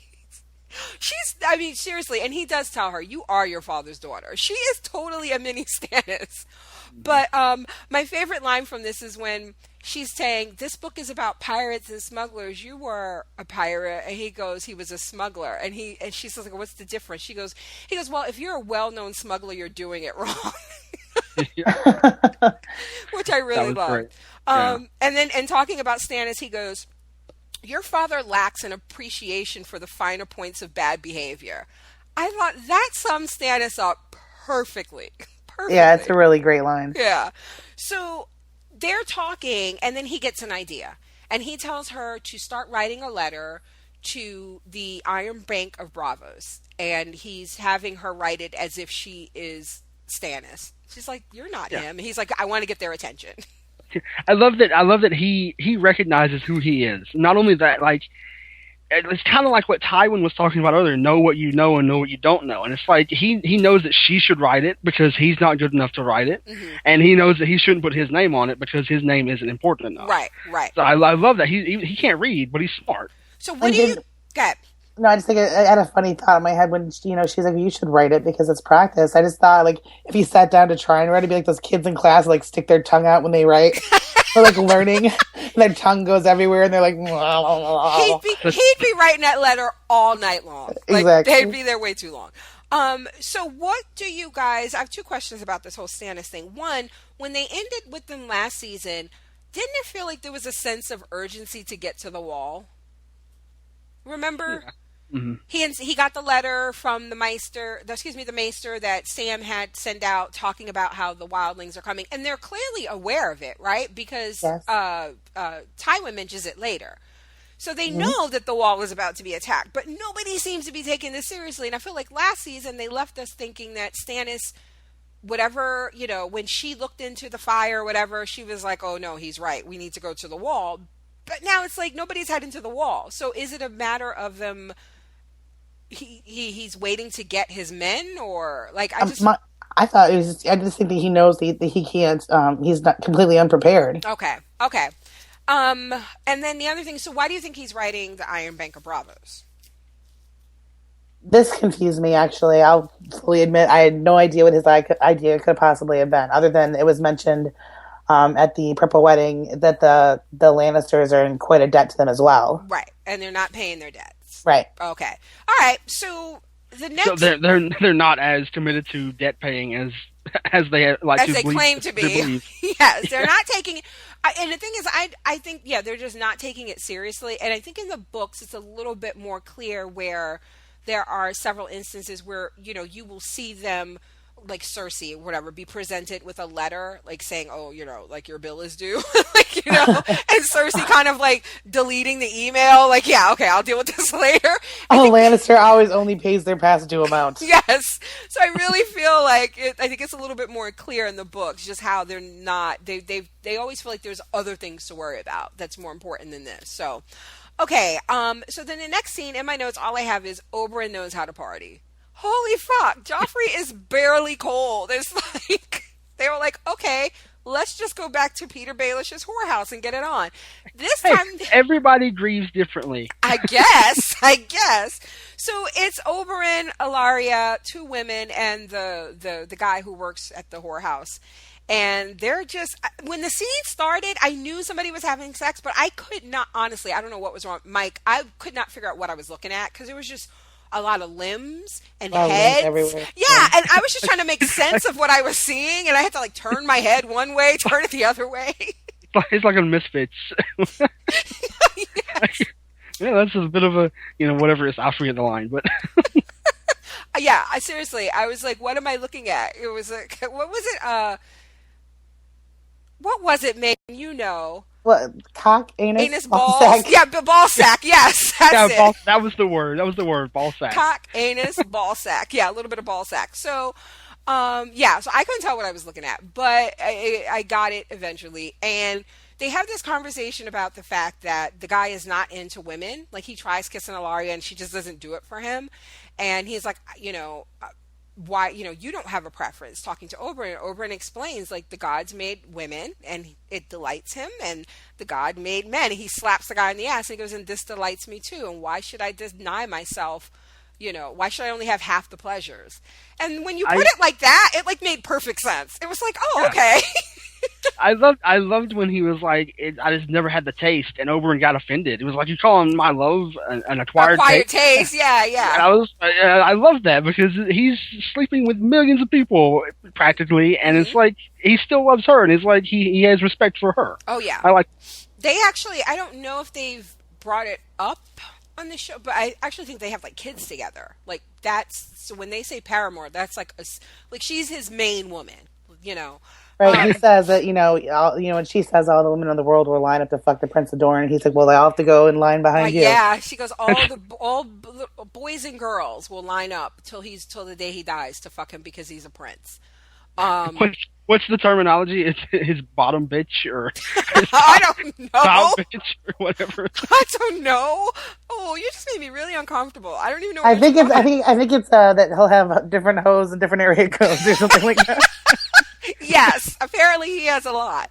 Seriously, and he does tell her, you are your father's daughter. She is totally a mini Stannis. But my favorite line from this is when she's saying, this book is about pirates and smugglers. You were a pirate. And he goes, he was a smuggler. And she says, like, what's the difference? He goes, well, if you're a well-known smuggler, you're doing it wrong. Which I really love. And talking about Stannis, he goes, your father lacks an appreciation for the finer points of bad behavior. I thought that sums Stannis up perfectly. Yeah, it's a really great line. Yeah. So they're talking, and then he gets an idea. And he tells her to start writing a letter to the Iron Bank of Bravos, and he's having her write it as if she is Stannis. She's like, "You're not him." And he's like, "I want to get their attention." I love that. I love that he recognizes who he is. Not only that, like it's kind of like what Tywin was talking about earlier. Know what you know and know what you don't know. And it's like he knows that she should write it because he's not good enough to write it, and he knows that he shouldn't put his name on it because his name isn't important enough. Right. So I love that he can't read, but he's smart. So what do you get? No, I just think I had a funny thought in my head when, she's like, you should write it because it's practice. I just thought, like, if he sat down to try and write, it'd be like those kids in class who, like, stick their tongue out when they write. They're, like, learning, and their tongue goes everywhere, and they're like, he'd be writing that letter all night long. Like, exactly. They'd be there way too long. So what do you guys, I have two questions about this whole Stannis thing. One, when they ended with them last season, didn't it feel like there was a sense of urgency to get to the wall? Remember? Yeah. Mm-hmm. He got the letter from the maester that Sam had sent out talking about how the wildlings are coming, and they're clearly aware of it, right? Because Tywin mentions it later. So they know that the wall was about to be attacked, but nobody seems to be taking this seriously. And I feel like last season they left us thinking that Stannis, whatever, when she looked into the fire or whatever, she was like, oh no, he's right. We need to go to the wall. But now it's like nobody's heading to the wall. So is it a matter of them... He's waiting to get his men, or like I thought it was. I just think that he knows that he can't. He's not completely unprepared. Okay. And then the other thing. So why do you think he's writing the Iron Bank of Bravos? This confused me. Actually, I'll fully admit I had no idea what his idea could possibly have been, other than it was mentioned at the Purple Wedding that the Lannisters are in quite a debt to them as well. Right, and they're not paying their debts. Right. Okay. All right. So the next, so they're not as committed to debt paying as they like as they claim to be. Yes, they're not taking. And the thing is, I think they're just not taking it seriously. And I think in the books it's a little bit more clear where there are several instances where you will see them, like Cersei or whatever, be presented with a letter like saying, oh, like your bill is due, and Cersei kind of like deleting the email, like, yeah, okay, I'll deal with this later. Lannister always only pays their past due amounts. Yes. So I really feel like I think it's a little bit more clear in the books just how they're not, they always feel like there's other things to worry about that's more important than this. So, okay. So then the next scene in my notes, all I have is Oberyn knows how to party. Holy fuck, Joffrey is barely cold. It's like, they were like, okay, let's just go back to Peter Baelish's whorehouse and get it on. This time... everybody grieves differently. I guess. So it's Oberyn, Ilaria, two women, and the guy who works at the whorehouse. And they're just... When the scene started, I knew somebody was having sex, but I could not... Honestly, I don't know what was wrong. Mike, I could not figure out what I was looking at, because it was just... a lot of limbs and heads. Everywhere. Yeah, and I was just trying to make sense of what I was seeing, and I had to like turn my head one way, turn it the other way. It's like a Misfits. Yes. Yeah, that's a bit of a, whatever it is, I forget the line, but... Yeah, seriously, I was like, what am I looking at? It was like, what was it, Megan? What, cock, anus, balls? sack. Yeah, ball sack. Yes, that's it. That was the word. Ball sack. Cock, anus, ball sack. Yeah, a little bit of ball sack. So, so I couldn't tell what I was looking at, but I got it eventually. And they have this conversation about the fact that the guy is not into women. Like, he tries kissing Ilaria, and she just doesn't do it for him. And he's like, why, you don't have a preference, talking to Oberyn. Oberyn explains, like, the gods made women and it delights him, and the god made men. He slaps the guy in the ass and he goes, and this delights me too, and why should I deny myself, why should I only have half the pleasures? And when you put it like that, it like made perfect sense. It was like, oh, okay. I loved when he was like, I just never had the taste, and Oberyn got offended. It was like, you calling my love an acquired taste? Yeah. And I love that, because he's sleeping with millions of people practically, and it's like he still loves her, and it's like he has respect for her. Oh yeah, I like. They actually, I don't know if they've brought it up on the show, but I actually think they have like kids together. Like, that's, so when they say paramour, that's like like she's his main woman, Right. He says that, and she says all the women in the world will line up to fuck the Prince of Dorne. And he's like, well, they all have to go in line behind you. Yeah, she goes, all boys and girls will line up till the day he dies to fuck him because he's a prince. What's the terminology? It's his bottom bitch or I don't know. Top bitch or whatever. I don't know. Oh, you just made me really uncomfortable. I don't even know. I think it's that he'll have different hoes and different area codes or something like that. Yes, apparently he has a lot.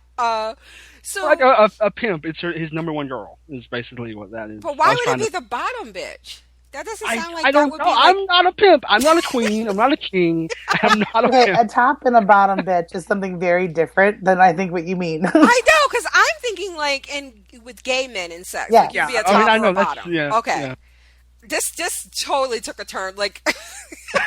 So like a pimp, it's his number one girl is basically what that is. But why would it be the bottom bitch? That doesn't sound like I don't would know. be. I'm not a pimp. I'm not a queen. I'm not a king. I'm not a pimp. A top and a bottom bitch is something very different than I think what you mean. I know, because I'm thinking like with gay men and sex. Yeah. Like you'd be a top or a bottom. Okay. Yeah. This totally took a turn. Like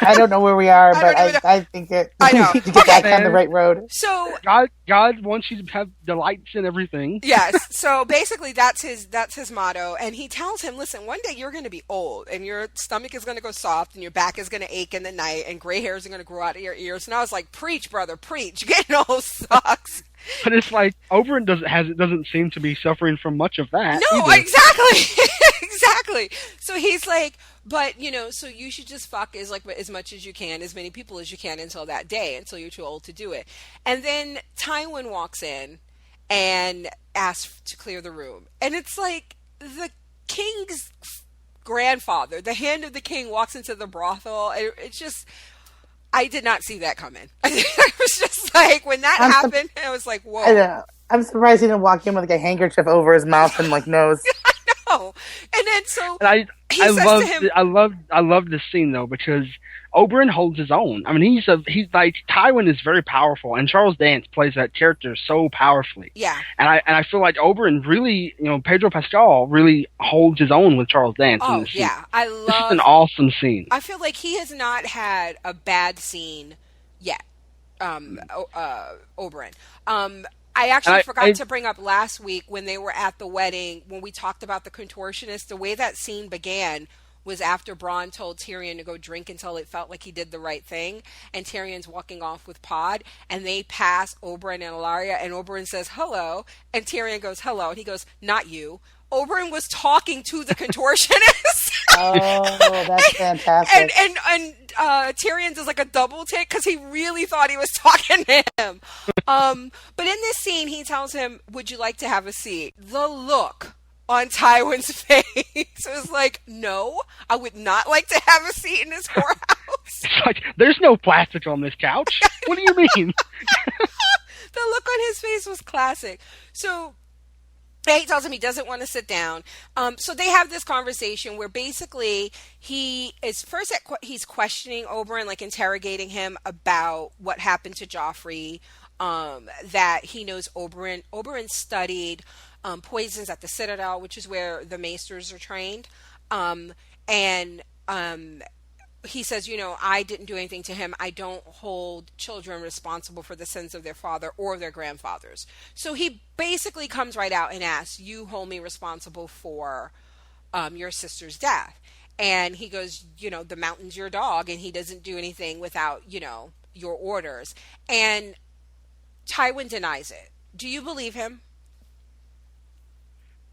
I don't know where we are, but I think that I know. we need to get back on the right road. So God wants you to have delights in everything. Yes. So basically, that's his motto, and he tells him, "Listen, one day you're going to be old, and your stomach is going to go soft, and your back is going to ache in the night, and gray hairs are going to grow out of your ears." And I was like, "Preach, brother, preach! Getting old sucks." But it's like Oberyn doesn't seem to be suffering from much of that. No, either. exactly. Exactly. So he's like, but so you should just fuck as much as you can, as many people as you can until that day, until you're too old to do it. And then Tywin walks in and asks to clear the room. And it's like the king's grandfather, the hand of the king, walks into the brothel. It's just, I did not see that coming. I was just like, when that happened, I was like, whoa. I know. I'm surprised he didn't walk in with like a handkerchief over his mouth and like nose. I know. And then I love this scene though, because Oberyn holds his own. I mean, he's like, Tywin is very powerful, and Charles Dance plays that character so powerfully. Yeah. And I feel like Oberyn really, Pedro Pascal really holds his own with Charles Dance in this scene. Yeah. This is an awesome scene. I feel like he has not had a bad scene yet. Oberyn. I actually forgot to bring up last week when they were at the wedding, when we talked about the contortionist, the way that scene began was after Bronn told Tyrion to go drink until it felt like he did the right thing, and Tyrion's walking off with Pod, and they pass Oberyn and Ilaria, and Oberyn says, hello, and Tyrion goes, hello, and he goes, not you. Oberyn was talking to the contortionist. Oh, that's fantastic. And Tyrion does like a double take because he really thought he was talking to him. But in this scene, he tells him, would you like to have a seat? The look on Tywin's face was like, no, I would not like to have a seat in this whorehouse. It's like, there's no plastic on this couch. What do you mean? The look on his face was classic. So he tells him he doesn't want to sit down. So they have this conversation where basically he's questioning Oberyn, like interrogating him about what happened to Joffrey, that he knows Oberyn studied poisons at the Citadel, which is where the maesters are trained. He says, I didn't do anything to him. I don't hold children responsible for the sins of their father or their grandfathers. So he basically comes right out and asks, you hold me responsible for your sister's death. And he goes, the mountain's your dog, and he doesn't do anything without, your orders. And Tywin denies it. Do you believe him?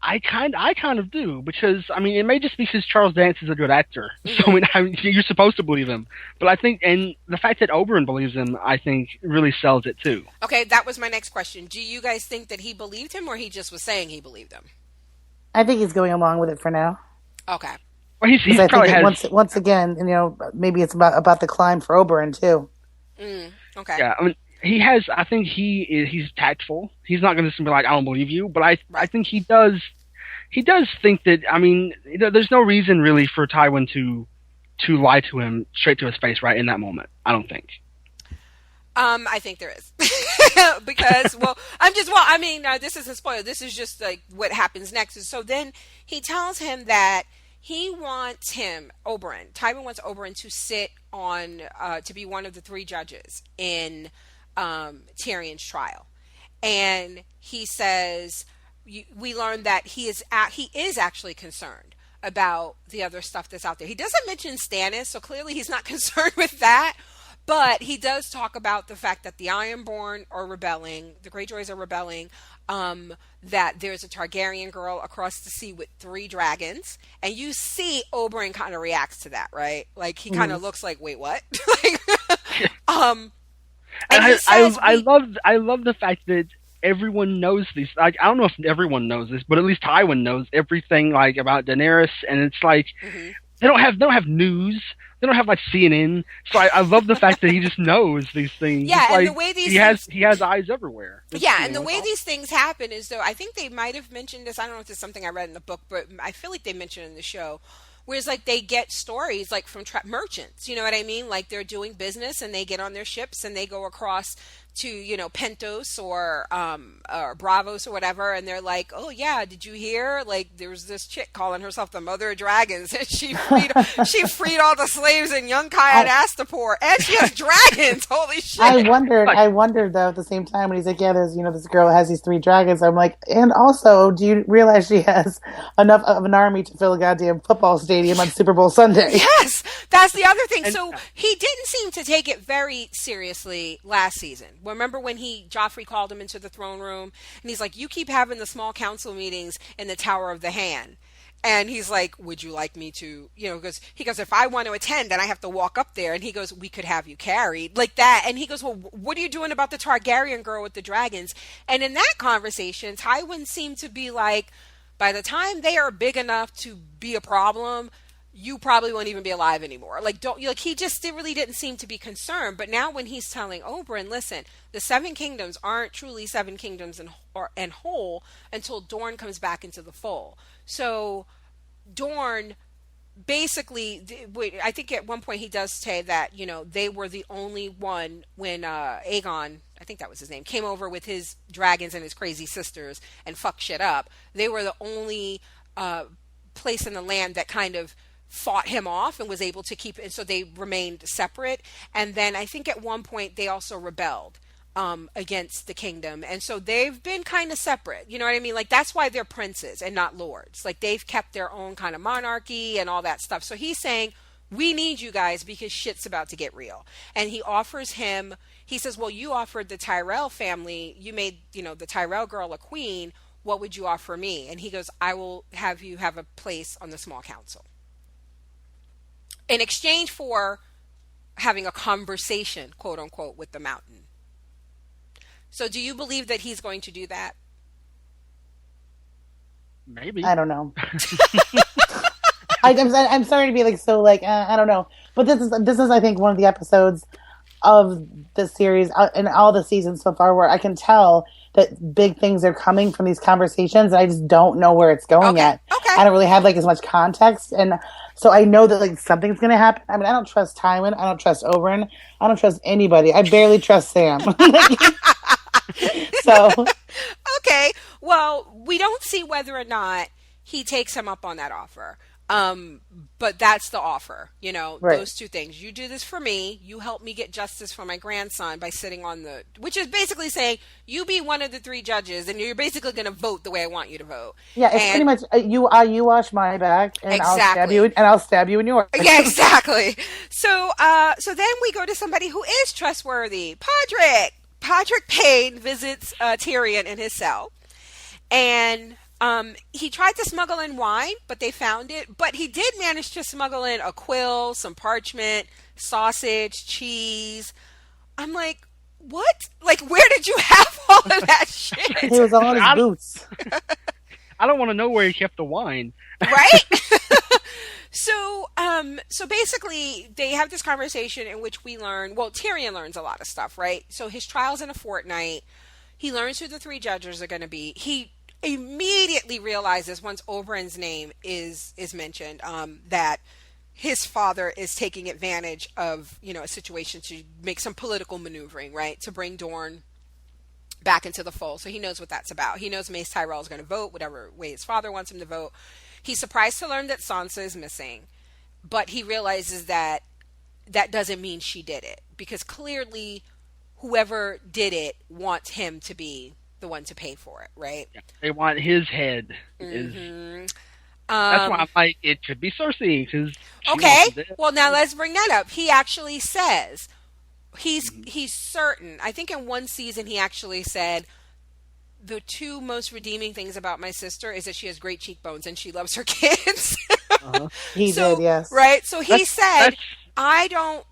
I kind of do, because it may just be because Charles Dance is a good actor. So you're supposed to believe him. But I think, and the fact that Oberyn believes him, I think really sells it too. Okay, that was my next question. Do you guys think that he believed him, or he just was saying he believed him? I think he's going along with it for now. Okay. Well, he probably has. Once again, maybe it's about the climb for Oberyn too. Okay. Yeah, he has. I think he's tactful. He's not going to just be like, I don't believe you. But I think he does. He does think that. There's no reason really for Tywin to lie to him straight to his face right in that moment. I don't think. I think there is because this isn't spoiled. This is just like what happens next. So then he tells him that he wants Oberyn. Tywin wants Oberyn to sit on to be one of the 3 judges in Tyrion's trial, and he says we learned that he is actually concerned about the other stuff that's out there. He doesn't mention Stannis, so clearly he's not concerned with that. But he does talk about the fact that the Ironborn are rebelling, the Greyjoys are rebelling, that there's a Targaryen girl across the sea with 3 dragons, and you see Oberyn kind of reacts to that, right? Like he kind of looks like, wait, what? Like, and I love the fact that everyone knows these. Like, I don't know if everyone knows this, but at least Tywin knows everything, like, about Daenerys, and it's like they don't have news. They don't have like CNN. So I love the fact that he just knows these things. Yeah, it's and like, the way these he has eyes everywhere. And the way these things happen is, though, I think they might have mentioned this. I don't know if this is something I read in the book, but I feel like they mentioned it in the show. Whereas, like, they get stories, like, from merchants, you know what I mean? Like, they're doing business, and they get on their ships, and they go across to, you know, Pentos or Bravos or whatever, and they're like, oh, yeah, did you hear? Like, there was this chick calling herself the Mother of Dragons, and she freed all the slaves in Young Kai and Astapor, and she has dragons! Holy shit! I wondered, though, at the same time, when he's like, yeah, there's, you know, this girl has these 3 dragons, I'm like, and also, do you realize she has enough of an army to fill a goddamn football stadium on Super Bowl Sunday? Yes, that's the other thing. So he didn't seem to take it very seriously last season. Remember when Joffrey called him into the throne room, and he's like, you keep having the small council meetings in the Tower of the Hand. And he's like, would you like me to, you know, he goes, if I want to attend, then I have to walk up there. And he goes, we could have you carried, like that. And he goes, well, what are you doing about the Targaryen girl with the dragons? And in that conversation, Tywin seemed to be like, by the time they are big enough to be a problem, you probably won't even be alive anymore. Like, he just really didn't seem to be concerned. But now when he's telling Oberyn, listen, the 7 kingdoms aren't truly 7 kingdoms and whole until Dorne comes back into the fold. So Dorne basically, I think at one point he does say that, you know, they were the only one when Aegon, I think that was his name, came over with his dragons and his crazy sisters and fucked shit up. They were the only place in the land that kind of fought him off and was able to keep it, so they remained separate. And then I think at one point they also rebelled against the kingdom, and so they've been kind of separate, you know what I mean? Like, that's why they're princes and not lords. Like, they've kept their own kind of monarchy and all that stuff. So he's saying, we need you guys because shit's about to get real. And he offers him, he says, well, you offered the Tyrell family, you made, you know, the Tyrell girl a queen, what would you offer me? And he goes, I will have you have a place on the small council in exchange for having a conversation, quote unquote, with the mountain. So do you believe that he's going to do that? Maybe. I don't know. I'm sorry to be like so like I don't know, but this is I think one of the episodes of the series and all the seasons so far where I can tell that big things are coming from these conversations. I just don't know where it's going yet. Okay. I don't really have like as much context, and so I know that like something's going to happen. I mean, I don't trust Tywin. I don't trust Oberyn. I don't trust anybody. I barely trust Sam. So okay, well, we don't see whether or not he takes him up on that offer. But that's the offer, you know, right. Those 2 things. You do this for me. You help me get justice for my grandson by sitting on which is basically saying you be one of the 3 judges and you're basically going to vote the way I want you to vote. Yeah, it's pretty much you wash my back and exactly. I'll stab you in yours. Yeah, exactly. So then we go to somebody who is trustworthy. Podrick Payne visits Tyrion in his cell, and he tried to smuggle in wine, but they found it. But he did manage to smuggle in a quill, some parchment, sausage, cheese. I'm like, what? Like, where did you have all of that shit? He was all in his boots. I don't want to know where he kept the wine. Right? So basically, they have this conversation in which we learn, well, Tyrion learns a lot of stuff, right? So his trial's in a fortnight. He learns who the 3 judges are going to be. He immediately realizes once Oberyn's name is mentioned, that his father is taking advantage of, you know, a situation to make some political maneuvering, right? To bring Dorne back into the fold. So he knows what that's about. He knows Mace Tyrell is going to vote whatever way his father wants him to vote. He's surprised to learn that Sansa is missing, but he realizes that that doesn't mean she did it, because clearly whoever did it wants him to be the one to pay for it, right? Yeah, they want his head. Mm-hmm. That's why I'm like, it could be Cersei. Okay, well, now let's bring that up. He actually says, he's certain. I think in one season he actually said the two most redeeming things about my sister is that she has great cheekbones and she loves her kids. He did, yes. Right. So he said, that's I don't,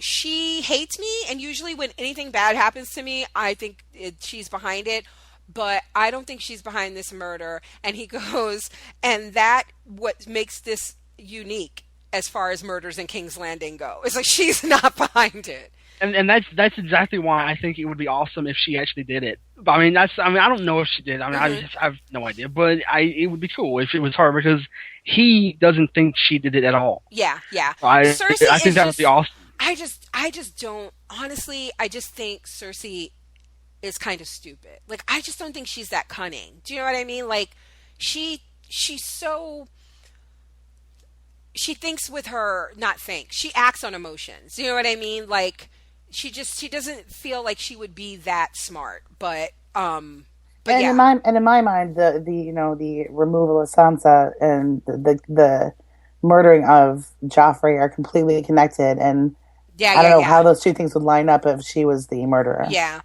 she hates me. And usually when anything bad happens to me, I think she's behind it. But I don't think she's behind this murder. And he goes, and that what makes this unique as far as murders in King's Landing go. It's like she's not behind it. And that's exactly why I think it would be awesome if she actually did it. I mean, I don't know if she did. I mean, I have no idea. But it would be cool if it was her because he doesn't think she did it at all. Yeah. I Cersei think that would be awesome. I just don't, honestly, I just think Cersei is kind of stupid. Like, I just don't think she's that cunning. Do you know what I mean? Like, she's so, she thinks with her, not think. She acts on emotions. You know what I mean? Like, she doesn't feel like she would be that smart. But yeah. In my mind, the removal of Sansa and the murdering of Joffrey are completely connected, and I don't know how those two things would line up if she was the murderer. Yeah.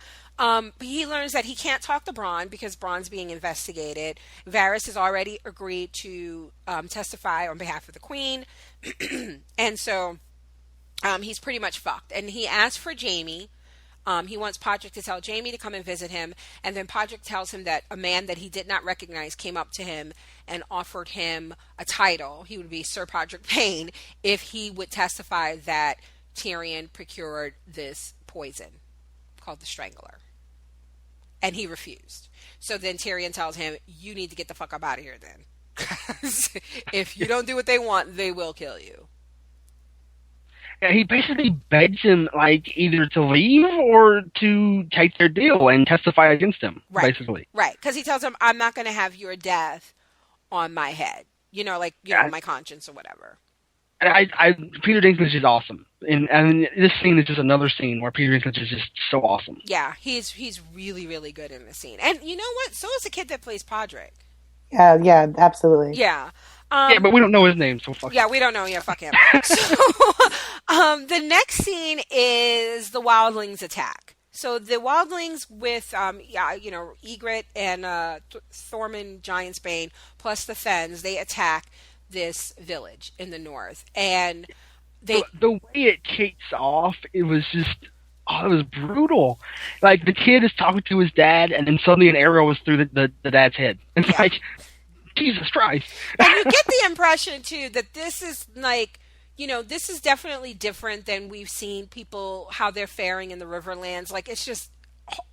He learns that he can't talk to Bronn because Bronn's being investigated. Varys has already agreed to testify on behalf of the Queen, and so he's pretty much fucked. And he asks for Jaime. He wants Podrick to tell Jaime to come and visit him, and then Podrick tells him that a man that he did not recognize came up to him and offered him a title. He would be Sir Podrick Payne if he would testify that Tyrion procured this poison called the Strangler. And he refused. So then Tyrion tells him, you need to get the fuck up out of here then. Because if you don't do what they want, they will kill you. Yeah, he basically begs him, like, either to leave or to take their deal and testify against him, basically. Right, because he tells him, I'm not going to have your death on my head. On my conscience or whatever. And Peter Dinklage is awesome. And this scene is just another scene where Peter Dinklage is just so awesome. Yeah, he's really, really good in this scene. And you know what? So is the kid that plays Podrick. Yeah, absolutely. Yeah. But we don't know his name, so fuck him. Yeah, we don't know. Yeah, fuck him. So, the next scene is the wildlings attack. So the wildlings with, Ygritte and Tormund Giantsbane plus the Fens, they attack this village in the north. And the way it kicks off, it was just, it was brutal. Like, the kid is talking to his dad, and then suddenly an arrow was through the dad's head. It's like, Jesus Christ. And you get the impression, too, that this is like, this is definitely different than we've seen people, how they're faring in the Riverlands. Like, it's just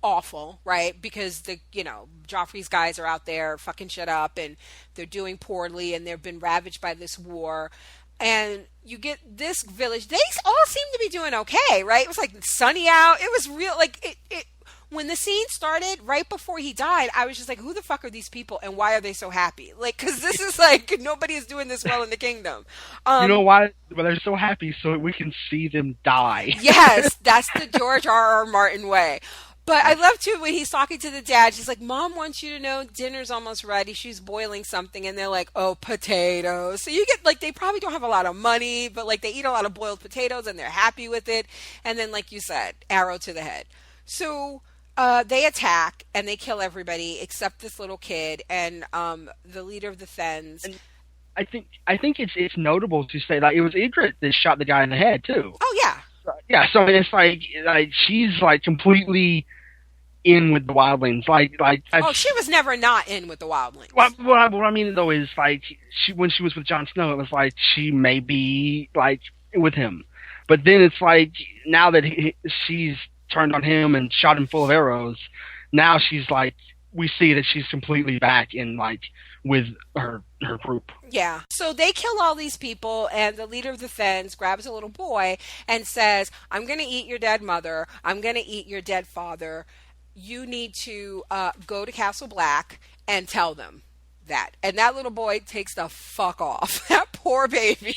awful, right? Because Joffrey's guys are out there fucking shit up and they're doing poorly and they've been ravaged by this war. And you get this village, they all seem to be doing okay, right? It was like sunny out. It was real, like, it when the scene started, right before he died, I was just like, who the fuck are these people and why are they so happy? Like, because this is like, nobody is doing this well in the kingdom. You know why? Well, they're so happy so we can see them die. Yes, that's the George R.R. Martin way. But I love, too, when he's talking to the dad, she's like, Mom wants you to know dinner's almost ready. She's boiling something. And they're like, oh, potatoes. So you get, like, they probably don't have a lot of money, but, like, they eat a lot of boiled potatoes and they're happy with it. And then, like you said, arrow to the head. So they attack and they kill everybody except this little kid and the leader of the Fens. And I think it's notable to say that it was Ygritte that shot the guy in the head, too. Oh, yeah. Yeah, so it's like she's like completely in with the wildlings. She was never not in with the wildlings. What I mean though is like when she was with Jon Snow, it was like she may be like with him, but then it's like now that she's turned on him and shot him full of arrows, now she's like we see that she's completely back in like with her group. Yeah. So they kill all these people, and the leader of the Fens grabs a little boy and says, I'm going to eat your dead mother. I'm going to eat your dead father. You need to go to Castle Black and tell them that. And that little boy takes the fuck off. That poor baby.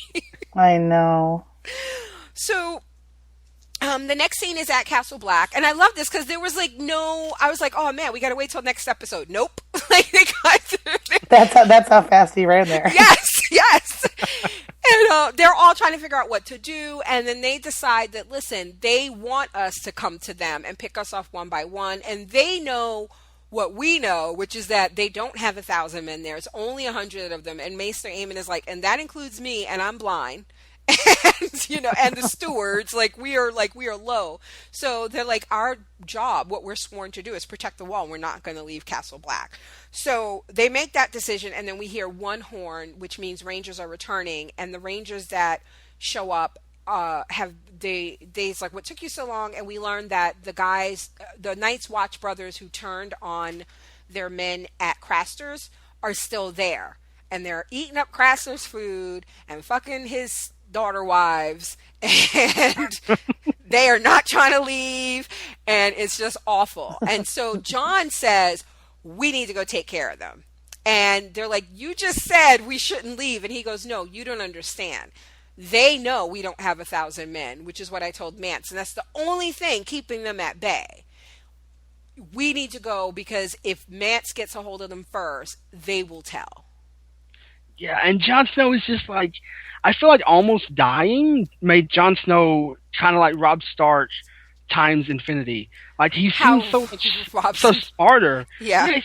I know. So the next scene is at Castle Black, and I love this because there was I was like, oh man, we got to wait till next episode. Nope. Like they got through. That's how fast he ran there. Yes. And they're all trying to figure out what to do. And then they decide that, listen, they want us to come to them and pick us off one by one. And they know what we know, which is that they don't have 1,000 men there. It's only 100 of them. And Maester Aemon is like, and that includes me, and I'm blind. And and the stewards, we are low. So they're like, our job, what we're sworn to do, is protect the wall. We're not going to leave Castle Black. So they make that decision, and then we hear one horn, which means rangers are returning. And the rangers that show up it's like, what took you so long? And we learned that the Night's Watch brothers who turned on their men at Craster's are still there, and they're eating up Craster's food and fucking his daughter wives, and they are not trying to leave, and it's just awful. And so Jon says, we need to go take care of them. And they're like, you just said we shouldn't leave. And he goes, no, you don't understand. They know we don't have 1,000 men, which is what I told Mance, and that's the only thing keeping them at bay. We need to go, because if Mance gets a hold of them first, they will tell. Yeah, and Jon Snow is just like, I feel like almost dying made Jon Snow kind of like Robb Stark times infinity. Like, he seems so smarter. Yeah, he's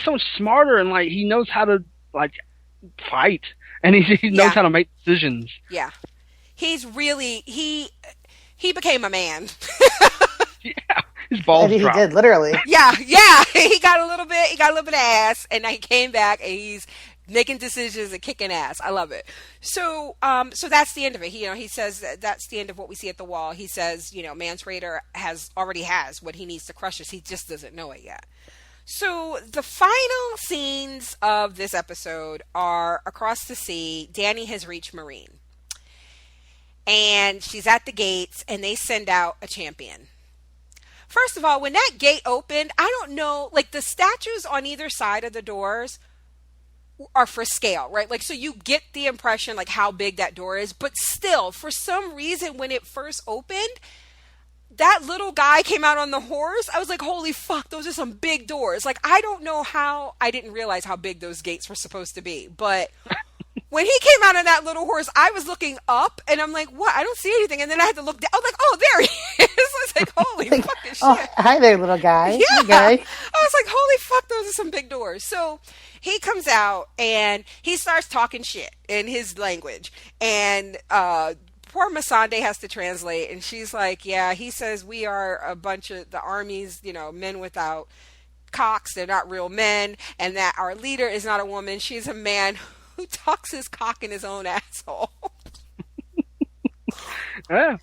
so much smarter, and like he knows how to like fight, and he knows how to make decisions. Yeah, he's really he became a man. Yeah, his balls dropped. He did, literally. Yeah, he got a little bit of ass, and then he came back, and he's making decisions and kicking ass. I love it. So that's the end of it. He says that's the end of what we see at the wall. He says, Mance Rayder already has what he needs to crush us. He just doesn't know it yet. So the final scenes of this episode are across the sea. Dany has reached Meereen, and she's at the gates, and they send out a champion. First of all, when that gate opened, I don't know, like, the statues on either side of the doors are for scale, right? Like, so you get the impression, like, how big that door is, but still, for some reason, when it first opened, that little guy came out on the horse. I was like, holy fuck, those are some big doors. Like, I don't know how I didn't realize how big those gates were supposed to be, but when he came out on that little horse, I was looking up, and I'm like, what? I don't see anything. And then I had to look down. I was like, oh, there he is. I was like, holy fucking shit. Oh, hi there, little guy. Yeah. Okay. I was like, holy fuck, those are some big doors. So he comes out, and he starts talking shit in his language. And poor Missandei has to translate, and she's like, yeah, he says we are a bunch of the armies, men without cocks. They're not real men, and that our leader is not a woman. She's a man who tucks his cock in his own asshole. Yeah.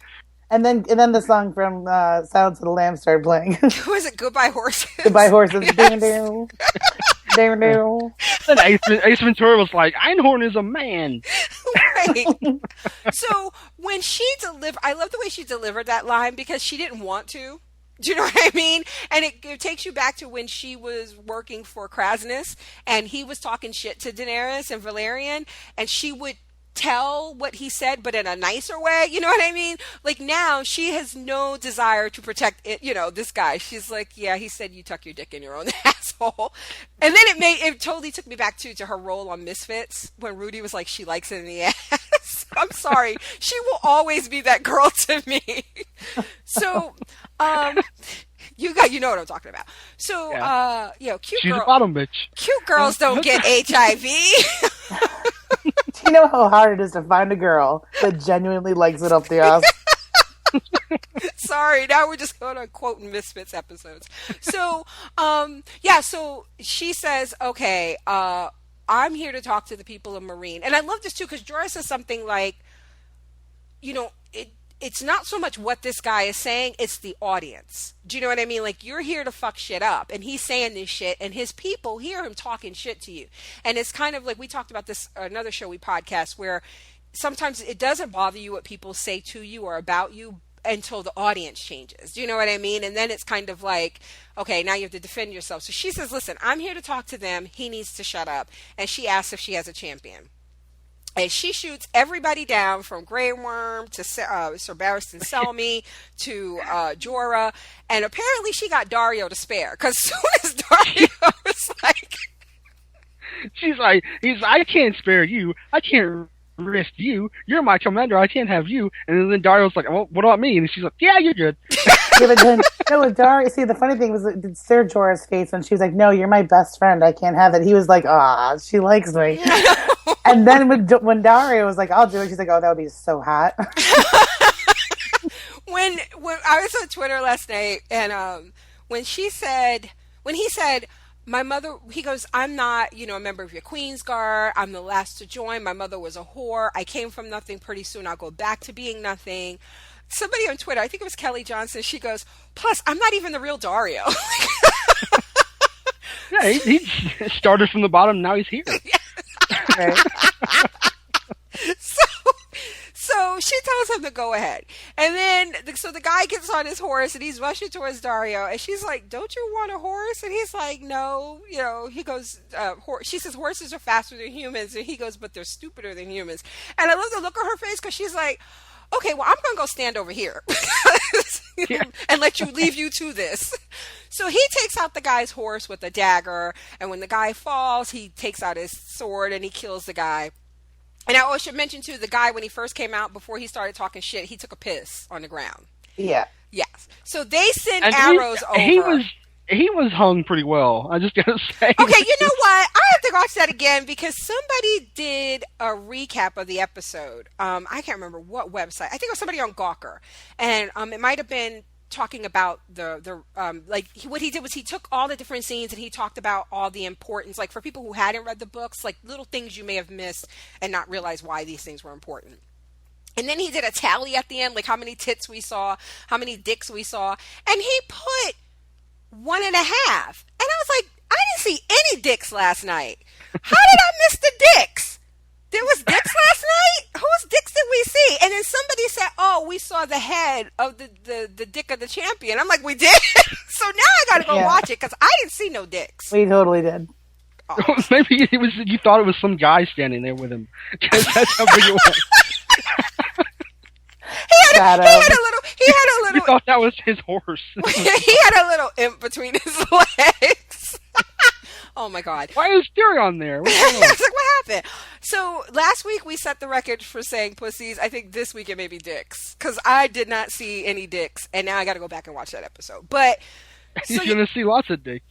And then the song from Silence of the Lambs started playing. Was it Goodbye Horses? Goodbye Horses. Yes. Then Ace Ventura was like, Einhorn is a man. Right. So when I love the way she delivered that line, because she didn't want to. Do you know what I mean? And it takes you back to when she was working for Krasnus, and he was talking shit to Daenerys and Valerian, and she would tell what he said, but in a nicer way. You know what I mean? Like, now she has no desire to protect it, this guy. She's like, yeah, he said you tuck your dick in your own asshole. And then it totally took me back to her role on Misfits, when Rudy was like, she likes it in the ass. I'm sorry. She will always be that girl to me. So, you know what I'm talking about. So, cute She's girl. a bottom bitch. Cute girls don't get HIV. Do you know how hard it is to find a girl that genuinely likes it up the ass? Sorry, now we're just going on quoting Misfits episodes. So, so she says, okay, I'm here to talk to the people of Meereen. And I love this too, because Jorah says something like, it's not so much what this guy is saying, it's the audience. Do you know what I mean? Like, you're here to fuck shit up, and he's saying this shit, and his people hear him talking shit to you. And it's kind of like, we talked about this, another show we podcast, where sometimes it doesn't bother you what people say to you or about you until the audience changes. Do you know what I mean? And then it's kind of like, okay, now you have to defend yourself. So she says, listen, I'm here to talk to them. He needs to shut up. And she asks if she has a champion. And she shoots everybody down, from Grey Worm to Sir Barristan Selmy to Jorah. And apparently she got Daario to spare, because as soon as Daario was like... I can't spare you. I can't risk you. You're my commander. I can't have you. And then Dario's like, well, what about me? And she's like, yeah, you're good. Yeah, but then, no, with Dario, see, the funny thing was Sir Jorah's face when she was like, no, you're my best friend. I can't have it. He was like, she likes me. And then when Dario was like, I'll do it, she's like, oh, that would be so hot. When I was on Twitter last night, and when he said, my mother, he goes, I'm not, a member of your Queen's Guard. I'm the last to join. My mother was a whore. I came from nothing. Pretty soon I'll go back to being nothing. Somebody on Twitter, I think it was Kelly Johnson, she goes, plus, I'm not even the real Dario. Yeah, he started from the bottom. Now he's here. Right. So she tells him to go ahead. And then, so the guy gets on his horse and he's rushing towards Dario. And she's like, don't you want a horse? And he's like, no. He goes, she says, horses are faster than humans. And he goes, but they're stupider than humans. And I love the look on her face because she's like, okay, well, I'm going to go stand over here and let you leave you to this. So he takes out the guy's horse with a dagger. And when the guy falls, he takes out his sword and he kills the guy. And I should mention, too, the guy, when he first came out, before he started talking shit, he took a piss on the ground. Yeah. Yes. So they send arrows over. He was hung pretty well. I just gotta say. Okay, you know what? I have to watch that again because somebody did a recap of the episode. I can't remember what website. I think it was somebody on Gawker. And it might have been talking about what he did was he took all the different scenes and he talked about all the importance, like for people who hadn't read the books, like little things you may have missed and not realize why these things were important. And then he did a tally at the end, like how many tits we saw, how many dicks we saw, and he put 1.5. And I was like, I didn't see any dicks last night. How did I miss the dicks? There was dicks last night? Whose dicks did we see? And then somebody said, oh, we saw the head of the dick of the champion. I'm like, we did? So now I got to go watch it because I didn't see no dicks. We totally did. Oh. Maybe you thought it was some guy standing there with him. Because that's how big it was. He had a little. You thought that was his horse. He had a little imp between his legs. Oh my God. Why is Tyrion there? I was like, what happened? So last week we set the record for saying pussies. I think this week it may be dicks. Because I did not see any dicks. And now I got to go back and watch that episode. But you're going to see lots of dicks.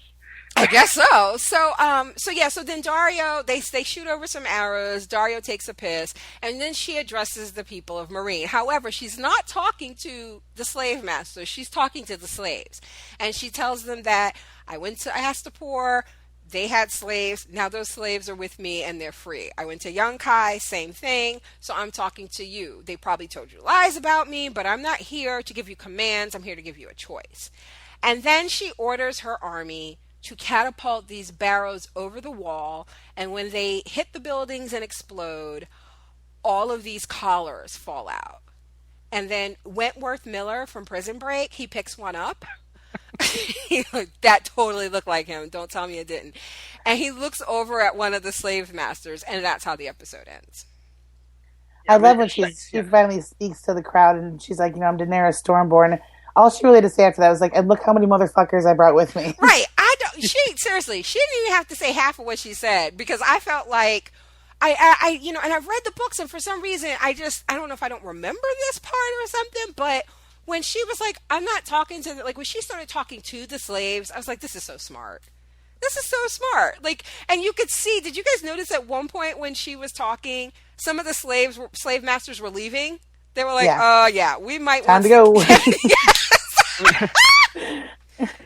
I guess so. So then Dario, they shoot over some arrows. Dario takes a piss. And then she addresses the people of Meereen. However, she's not talking to the slave masters. She's talking to the slaves. And she tells them that I went to Astapor. They had slaves. Now those slaves are with me and they're free. I went to Yunkai, same thing. So I'm talking to you. They probably told you lies about me, but I'm not here to give you commands. I'm here to give you a choice. And then she orders her army to catapult these barrows over the wall. And when they hit the buildings and explode, all of these collars fall out. And then Wentworth Miller from Prison Break, he picks one up. That totally looked like him. Don't tell me it didn't. And he looks over at one of the slave masters, and that's how the episode ends. I love when she finally speaks to the crowd, and she's like, I'm Daenerys Stormborn. All she really had to say after that was like, and look how many motherfuckers I brought with me. Right. Seriously, she didn't even have to say half of what she said, because I felt like and I've read the books, and for some reason, I don't know if I don't remember this part or something, but when she was like, I'm not talking to when she started talking to the slaves, I was like, this is so smart. This is so smart. And you could see, did you guys notice at one point when she was talking, some of the slave masters were leaving? They were like, we might time to go.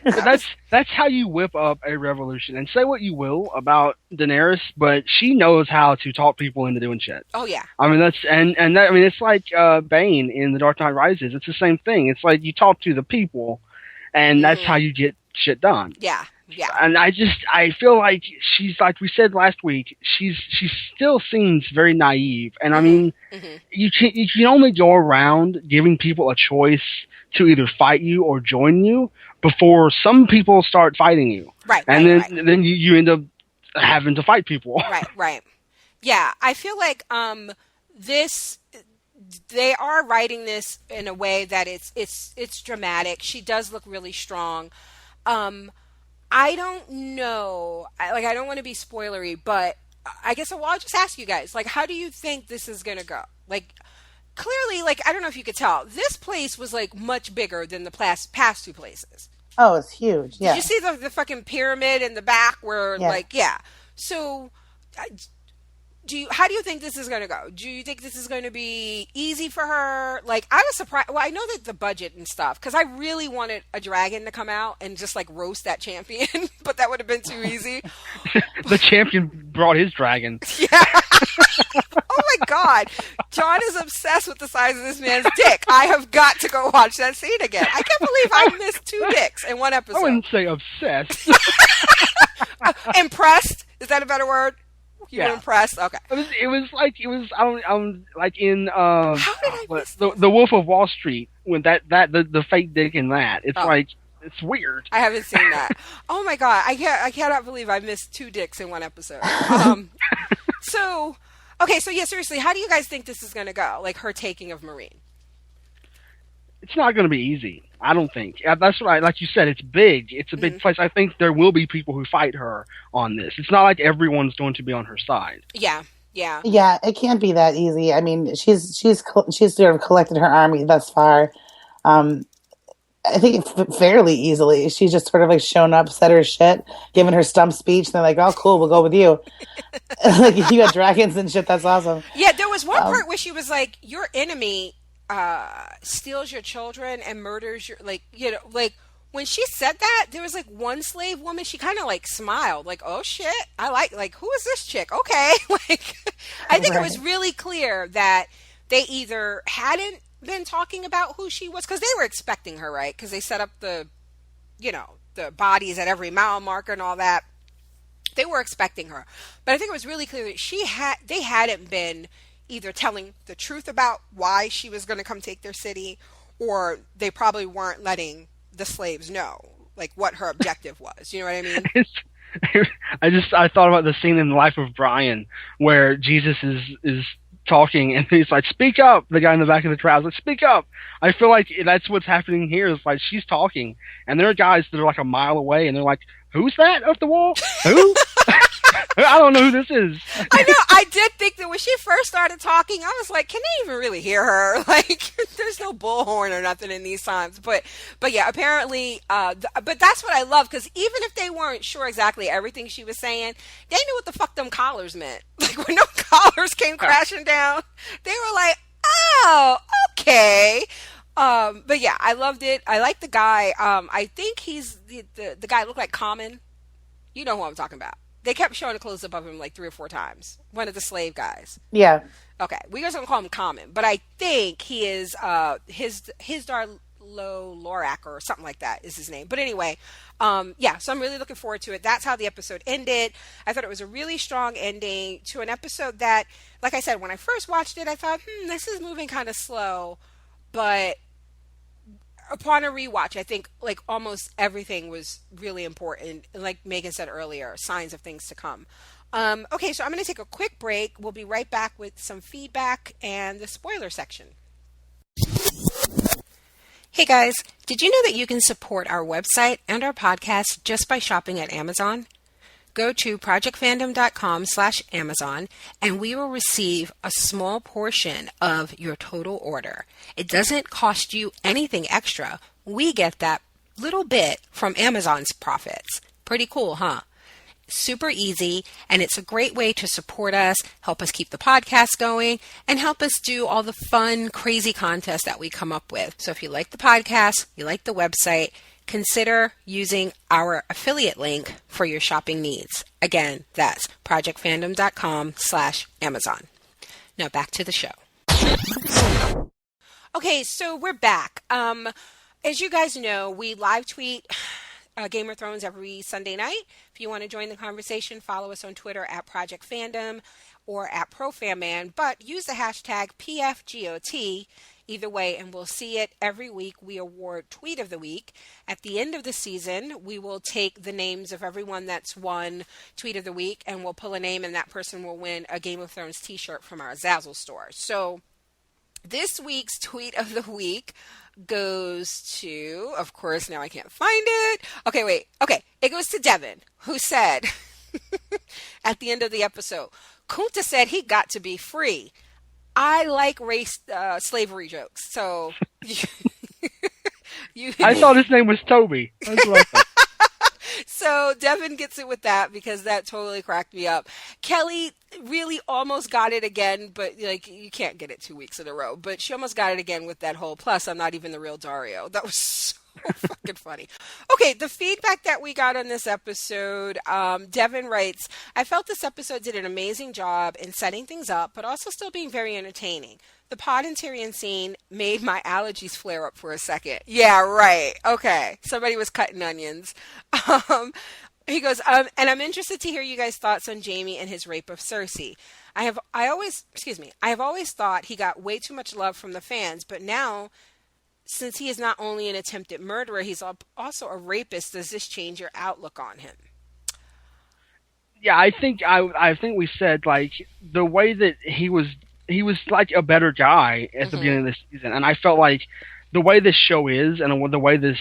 But that's how you whip up a revolution. And say what you will about Daenerys, but she knows how to talk people into doing shit. Oh yeah. I mean it's like Bane in The Dark Knight Rises. It's the same thing. It's like you talk to the people, and that's how you get shit done. Yeah. Yeah. And I feel like she's, like we said last week, she still seems very naive. And I mean, you can only go around giving people a choice to either fight you or join you before some people start fighting you. Right. And then you end up having to fight people. Right. Yeah. I feel like they are writing this in a way that it's dramatic. She does look really strong. I don't know. I don't want to be spoilery, but I guess I'll just ask you guys, like, how do you think this is going to go? Like, clearly, like, I don't know if you could tell, this place was, like, much bigger than the past two places. Oh, it's huge. Did Yeah. you see the fucking pyramid in the back where, Yeah. like, yeah. So, how do you think this is going to go? Do you think this is going to be easy for her? Like, I was surprised. Well, I know that the budget and stuff, because I really wanted a dragon to come out and just, like, roast that champion, but that would have been too easy. The champion brought his dragon. Yeah. Oh my God. John is obsessed with the size of this man's dick. I have got to go watch that scene again. I can't believe I missed 2 dicks in one episode. I wouldn't say obsessed. Impressed? Is that a better word? You were impressed? Okay. It was like like in How did I miss the Wolf of Wall Street when the fake dick in that. It's like it's weird. I haven't seen that. Oh my God. I cannot believe I missed 2 dicks in one episode. So yeah, seriously, how do you guys think this is going to go? Like her taking of Meereen? It's not going to be easy. I don't think. That's right. Like you said, it's big. It's a big place. I think there will be people who fight her on this. It's not like everyone's going to be on her side. Yeah. Yeah, it can't be that easy. I mean, she's sort of collected her army thus far. I think fairly easily. She's just sort of like shown up, said her shit, given her stump speech, and they're like, "Oh, cool, we'll go with you." Like you got dragons and shit. That's awesome. Yeah, there was one part where she was like, "Your enemy steals your children and murders your like when she said that, there was like one slave woman, she kind of like smiled like, oh shit, I like who is this chick? Okay. Like I think It was really clear that they either hadn't been talking about who she was, because they were expecting her, right? Because they set up the bodies at every mile marker and all that. They were expecting her, but I think it was really clear that they hadn't been either telling the truth about why she was going to come take their city, or they probably weren't letting the slaves know like what her objective was. You know what I mean? I thought about the scene in the Life of Brian where Jesus is talking and he's like, "Speak up!" The guy in the back of the crowd is like, "Speak up!" I feel like that's what's happening here. Is like she's talking, and there are guys that are like a mile away, and they're like, "Who's that up the wall? Who?" I don't know who this is. I know. I did think that when she first started talking, I was like, can they even really hear her? Like, there's no bullhorn or nothing in these songs. But yeah, apparently, but that's what I love, because even if they weren't sure exactly everything she was saying, they knew what the fuck them collars meant. Like, when no collars came crashing down, they were like, oh, okay. But yeah, I loved it. I like the guy. I think he's the guy looked like Common. You know who I'm talking about. They kept showing a close-up of him like 3 or 4 times. One of the slave guys. Yeah. Okay. We guys don't call him Common, but I think he is Hizdar Lorak or something like that is his name. But anyway, yeah, so I'm really looking forward to it. That's how the episode ended. I thought it was a really strong ending to an episode that, like I said, when I first watched it, I thought, this is moving kind of slow, but upon a rewatch, I think like almost everything was really important. And like Megan said earlier, signs of things to come. Okay, so I'm going to take a quick break. We'll be right back with some feedback and the spoiler section. Hey guys, did you know that you can support our website and our podcast just by shopping at Amazon? Go to projectfandom.com/Amazon and we will receive a small portion of your total order. It doesn't cost you anything extra. We get that little bit from Amazon's profits. Pretty cool, huh? Super easy, and it's a great way to support us, help us keep the podcast going, and help us do all the fun, crazy contests that we come up with. So if you like the podcast, you like the website, consider using our affiliate link for your shopping needs. Again, that's projectfandom.com/Amazon. Now back to the show. Okay, so we're back. As you guys know, we live tweet Game of Thrones every Sunday night. If you want to join the conversation, follow us on Twitter at Project Fandom or at ProFanMan, but use the hashtag PFGOT either way, and we'll see it every week. We award Tweet of the Week. At the end of the season, we will take the names of everyone that's won Tweet of the Week, and we'll pull a name, and that person will win a Game of Thrones t-shirt from our Zazzle store. So this week's Tweet of the Week goes to, of course, now I can't find it. Okay, wait. Okay, it goes to Devin, who said, at the end of the episode. Kunta said he got to be free. I like race slavery jokes, so you. I thought his name was Toby. That's what I thought. So Devin gets it with that because that totally cracked me up. Kelly really almost got it again, but like you can't get it 2 weeks in a row. But she almost got it again with that whole plus I'm not even the real Dario. That was so fucking funny. Okay, the feedback that we got on this episode, Devin writes, I felt this episode did an amazing job in setting things up, but also still being very entertaining. The Pod and Tyrion scene made my allergies flare up for a second. Yeah, right. Okay. Somebody was cutting onions. He goes, and I'm interested to hear you guys' thoughts on Jaime and his rape of Cersei. I have always thought he got way too much love from the fans, but now, since he is not only an attempted murderer, he's also a rapist. Does this change your outlook on him? Yeah, I think we said like the way that he was like a better guy at the beginning of this season, and I felt like the way this show is and the way this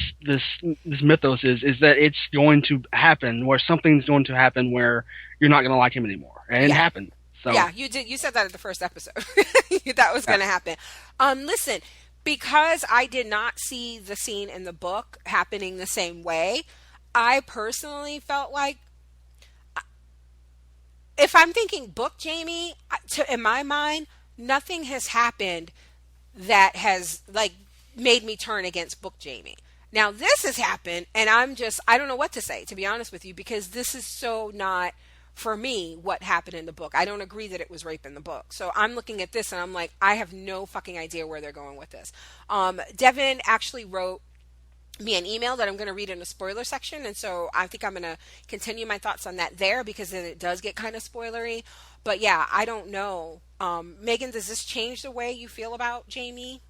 mythos is that it's going to happen where something's going to happen where you're not going to like him anymore, and it happened. So yeah, you did. You said that at the first episode. That was going to happen. Listen, because I did not see the scene in the book happening the same way, I personally felt like if I'm thinking book Jaime, in my mind, nothing has happened that has like made me turn against book Jaime. Now this has happened, and I don't know what to say, to be honest with you, because this is so not for me what happened in the book. I don't agree that it was rape in the book. So I'm looking at this and I'm like, I have no fucking idea where they're going with this. Devin actually wrote me an email that I'm going to read in the spoiler section, and so I think I'm going to continue my thoughts on that there because then it does get kind of spoilery. But yeah, I don't know. Megan, does this change the way you feel about Jaime?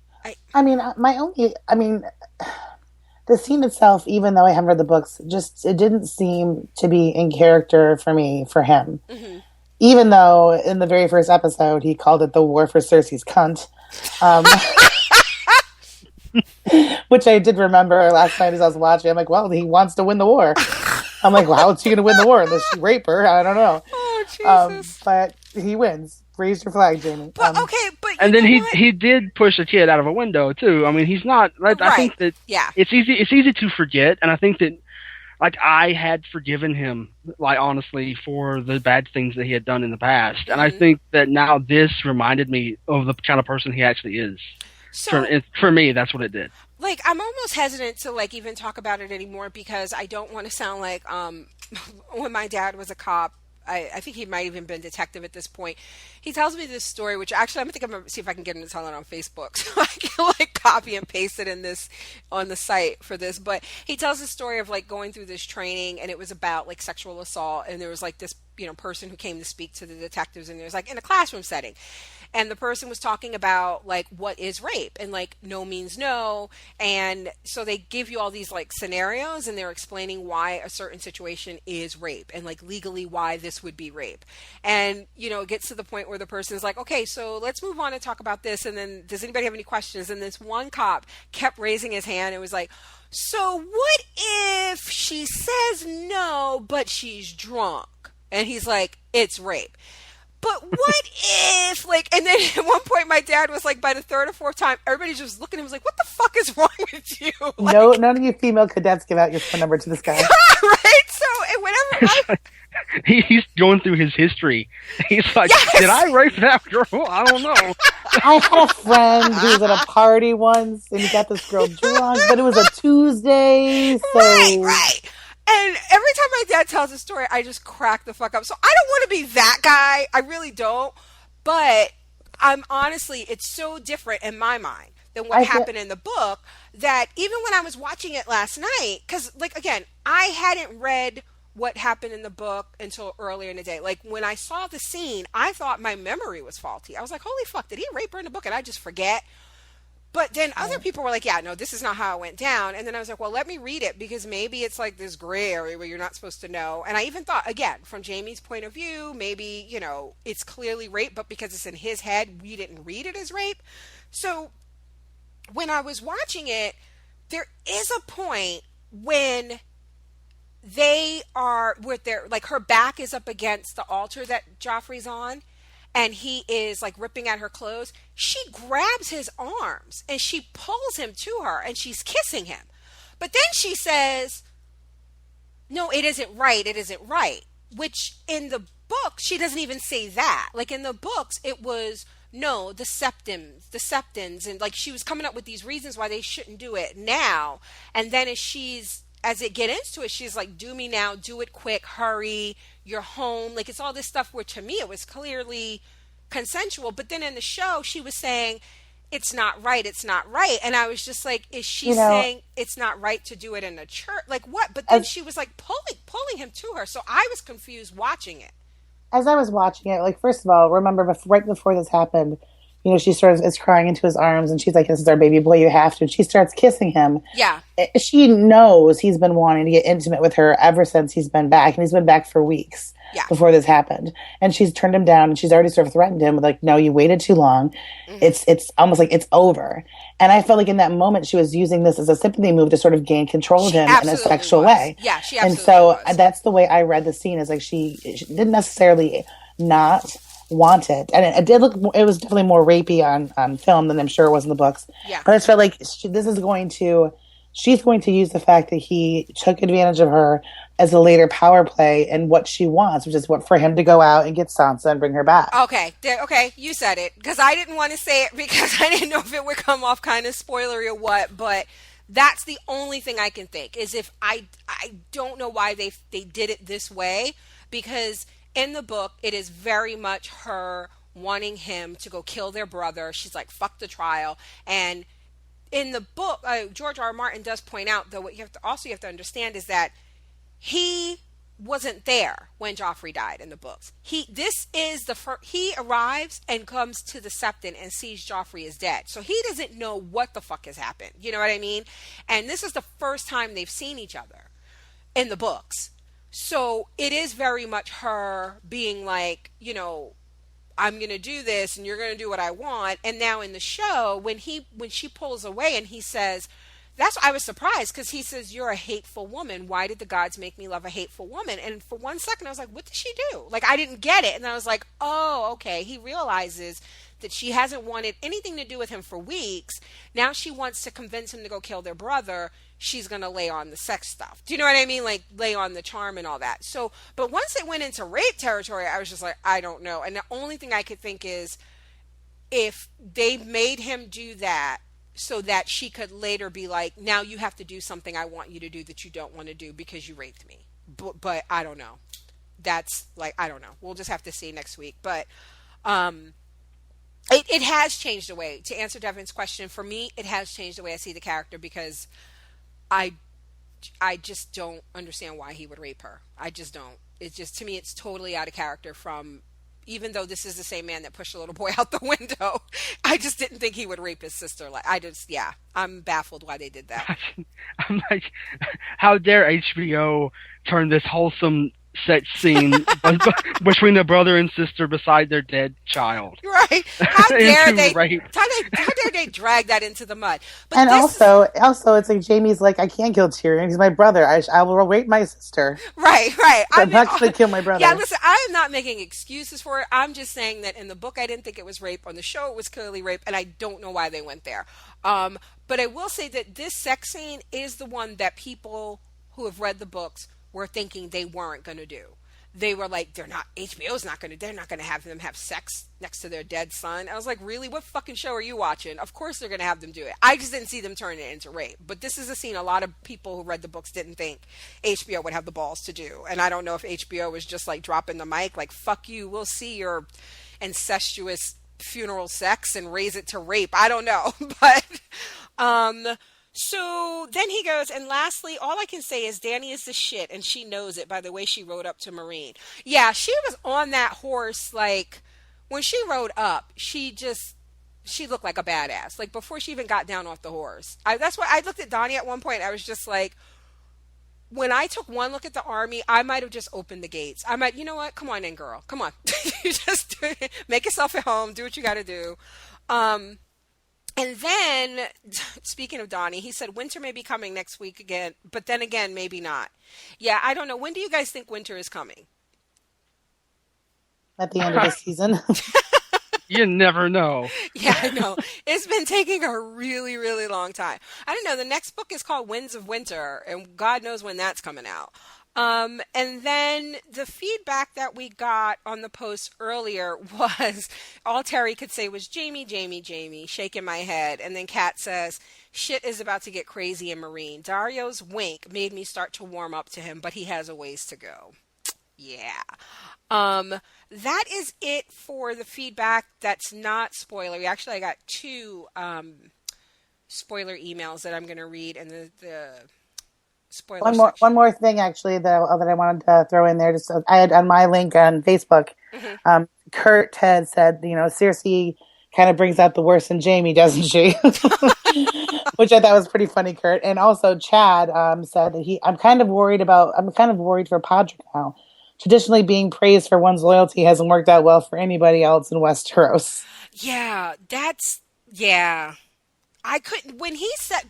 The scene itself, even though I haven't read the books, it didn't seem to be in character for me, for him. Mm-hmm. Even though in the very first episode he called it the war for Cersei's cunt. Which I did remember last night as I was watching. I'm like, well, he wants to win the war. I'm like, well, how is she going to win the war unless she rape her? I don't know. Oh, Jesus. But he wins. Raise your flag, Jaime. But but and then he did push a kid out of a window too. I mean, he's not. Right. I think that it's easy to forget, and I think that like I had forgiven him, like honestly, for the bad things that he had done in the past, and I think that now this reminded me of the kind of person he actually is. So, for me, that's what it did. Like, I'm almost hesitant to, like, even talk about it anymore because I don't want to sound like, when my dad was a cop, I think he might even been detective at this point. He tells me this story, which actually I'm going to see if I can get him to tell it on Facebook so I can, like, copy and paste it on the site for this. But he tells the story of, like, going through this training, and it was about, like, sexual assault, and there was, like, this, person who came to speak to the detectives, and it was, like, in a classroom setting. And the person was talking about, like, what is rape? And, like, no means no. And so they give you all these, like, scenarios, and they're explaining why a certain situation is rape and, like, legally why this would be rape. And, it gets to the point where the person is like, okay, so let's move on and talk about this. And then does anybody have any questions? And this one cop kept raising his hand and was like, so what if she says no, but she's drunk? And he's like, it's rape. But what if, like, and then at one point my dad was like, by the third or fourth time, everybody just looking at him was like, what the fuck is wrong with you? Like, no, none of you female cadets give out your phone number to this guy. Right? So, and whenever he's going through his history. He's like, did I rape that girl? I don't know. I had a friend who was at a party once, and he got this girl drunk, but it was a Tuesday, so... Right. And every time my dad tells a story, I just crack the fuck up. So I don't want to be that guy. I really don't. But I'm honestly, it's so different in my mind than what happened in the book that even when I was watching it last night, because, like, again, I hadn't read what happened in the book until earlier in the day. Like, when I saw the scene, I thought my memory was faulty. I was like, holy fuck, did he rape her in the book? And I just forget. But then other people were like, yeah, no, this is not how it went down. And then I was like, well, let me read it because maybe it's like this gray area where you're not supposed to know. And I even thought, again, from Jaime's point of view, maybe, it's clearly rape, but because it's in his head, we didn't read it as rape. So when I was watching it, there is a point when they are with their, like, her back is up against the altar that Joffrey's on, and he is like ripping at her clothes. She grabs his arms and she pulls him to her and she's kissing him. But then she says, no, it isn't right. It isn't right. Which in the book, she doesn't even say that. Like in the books, it was, no, the septons. And like she was coming up with these reasons why they shouldn't do it now. And then as it get into it, she's like, do me now, do it quick, hurry, you're home. Like it's all this stuff where to me it was clearly consensual. But then in the show, she was saying, it's not right, it's not right. And I was just like, is she saying it's not right to do it in a church? Like what? But then she was like pulling him to her. So I was confused watching it. As I was watching it, like, first of all, remember right before this happened, she sort of is crying into his arms and she's like, this is our baby boy, you have to. And she starts kissing him. Yeah. She knows he's been wanting to get intimate with her ever since he's been back. And he's been back for weeks before this happened. And she's turned him down and she's already sort of threatened him with like, no, you waited too long. Mm-hmm. It's almost like it's over. And I felt like in that moment she was using this as a sympathy move to sort of gain control of him in a sexual way. Yeah, she absolutely And so was. that's the way I read the scene, is like she didn't necessarily not want it, and it did look, it was definitely more rapey on film than I'm sure it was in the books. Yeah. But I just felt like she's going to use the fact that he took advantage of her as a later power play and what she wants, which is for him to go out and get Sansa and bring her back. Okay, you said it, because I didn't want to say it because I didn't know if it would come off kind of spoilery or what, but that's the only thing I can think, is if I don't know why they did it this way, because in the book, it is very much her wanting him to go kill their brother. She's like, fuck the trial. And in the book, George R. R. Martin does point out, though, what you have to understand is that he wasn't there when Joffrey died in the books. He arrives and comes to the Septon and sees Joffrey is dead. So he doesn't know what the fuck has happened. You know what I mean? And this is the first time they've seen each other in the books. So it is very much her being like, I'm going to do this and you're going to do what I want. And now in the show, when she pulls away and he says, I was surprised, because he says, you're a hateful woman. Why did the gods make me love a hateful woman? And for 1 second, I was like, what did she do? Like, I didn't get it. And then I was like, oh, okay. He realizes that she hasn't wanted anything to do with him for weeks. Now she wants to convince him to go kill their brother. She's going to lay on the sex stuff. Do you know what I mean? Like, lay on the charm and all that. So, but once it went into rape territory, I was just like, I don't know. And the only thing I could think is, if they made him do that so that she could later be like, now you have to do something I want you to do that you don't want to do because you raped me. But I don't know. That's like, I don't know. We'll just have to see next week. But it has changed the way, to answer Devin's question, for me, it has changed the way I see the character, because I just don't understand why he would rape her. I just don't. It's just, to me, it's totally out of character from, even though this is the same man that pushed a little boy out the window, I just didn't think he would rape his sister. Like, I'm baffled why they did that. I'm like, how dare HBO turn this wholesome sex scene between the brother and sister beside their dead child. Right. How dare they rape. how dare they drag that into the mud? But and also it's like, Jaime's like, I can't kill Tyrion, he's my brother. I will rape my sister. Right. I'm not going to kill my brother. Yeah, listen, I am not making excuses for it. I'm just saying that in the book I didn't think it was rape. On the show it was clearly rape, and I don't know why they went there. But I will say that this sex scene is the one that people who have read the books were thinking they weren't going to do. They were like, they're not going to have them have sex next to their dead son. I was like, really? What fucking show are you watching? Of course they're going to have them do it. I just didn't see them turn it into rape. But this is a scene a lot of people who read the books didn't think HBO would have the balls to do. And I don't know if HBO was just like dropping the mic, like, fuck you, we'll see your incestuous funeral sex and raise it to rape. I don't know. But, so then he goes, and lastly, all I can say is Dany is the shit, and she knows it by the way she rode up to Meereen. Yeah, she was on that horse, like, when she rode up, she looked like a badass. Like, before she even got down off the horse. That's why I looked at Dany at one point, I was just like, when I took one look at the army, I might have just opened the gates. I might, you know what, come on in, girl, come on. You just make yourself at home, do what you gotta do. And then speaking of Donnie, he said winter may be coming next week again, but then again, maybe not. Yeah, I don't know. When do you guys think winter is coming? At the end of the season. You never know. Yeah, I know. It's been taking a really, really long time. I don't know. The next book is called Winds of Winter, and God knows when that's coming out. And then the feedback that we got on the post earlier was all Terry could say was Jamie, Jamie, Jamie, shaking my head. And then Kat says, shit is about to get crazy in Meereen. Dario's wink made me start to warm up to him, but he has a ways to go. Yeah. That is it for the feedback that's not spoilery. Actually, I got two spoiler emails that I'm going to read, and the spoiler section. One more thing, actually, that I wanted to throw in there. Just I had on my link on Facebook. Mm-hmm. Kurt had said, Cersei kind of brings out the worst in Jamie, doesn't she? Which I thought was pretty funny, Kurt. And also Chad said that I'm kind of worried for Podrick now. Traditionally, being praised for one's loyalty hasn't worked out well for anybody else in Westeros. Yeah, yeah. I couldn't, when he said,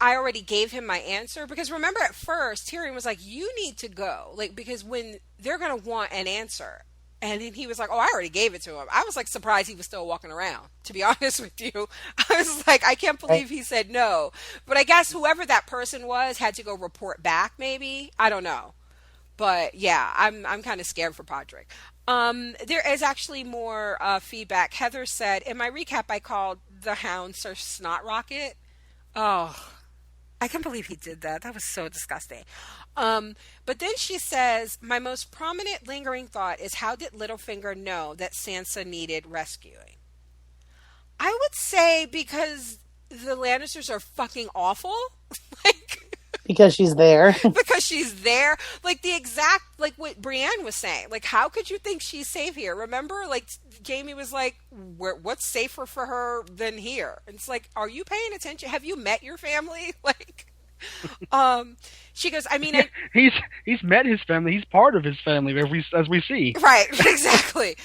I already gave him my answer, because remember at first, Tyrion was like, you need to go, like, because when they're going to want an answer. And then he was like, oh, I already gave it to him. I was like surprised he was still walking around, to be honest with you. I was like, I can't believe he said no. But I guess whoever that person was had to go report back, maybe. I don't know. But yeah, I'm kind of scared for Podrick. There is actually more feedback. Heather said, in my recap, I called the Hound Sir Snot Rocket. Oh, I can't believe he did that. That was so disgusting. But then she says, my most prominent lingering thought is, how did Littlefinger know that Sansa needed rescuing? I would say because the Lannisters are fucking awful. Because she's there. Because she's there. Like the exact, like what Brienne was saying. Like, how could you think she's safe here? Remember, like Jamie was like, what's safer for her than here? And it's like, are you paying attention? Have you met your family? Like, she goes, I mean, he's met his family. He's part of his family, as we see. Right, exactly.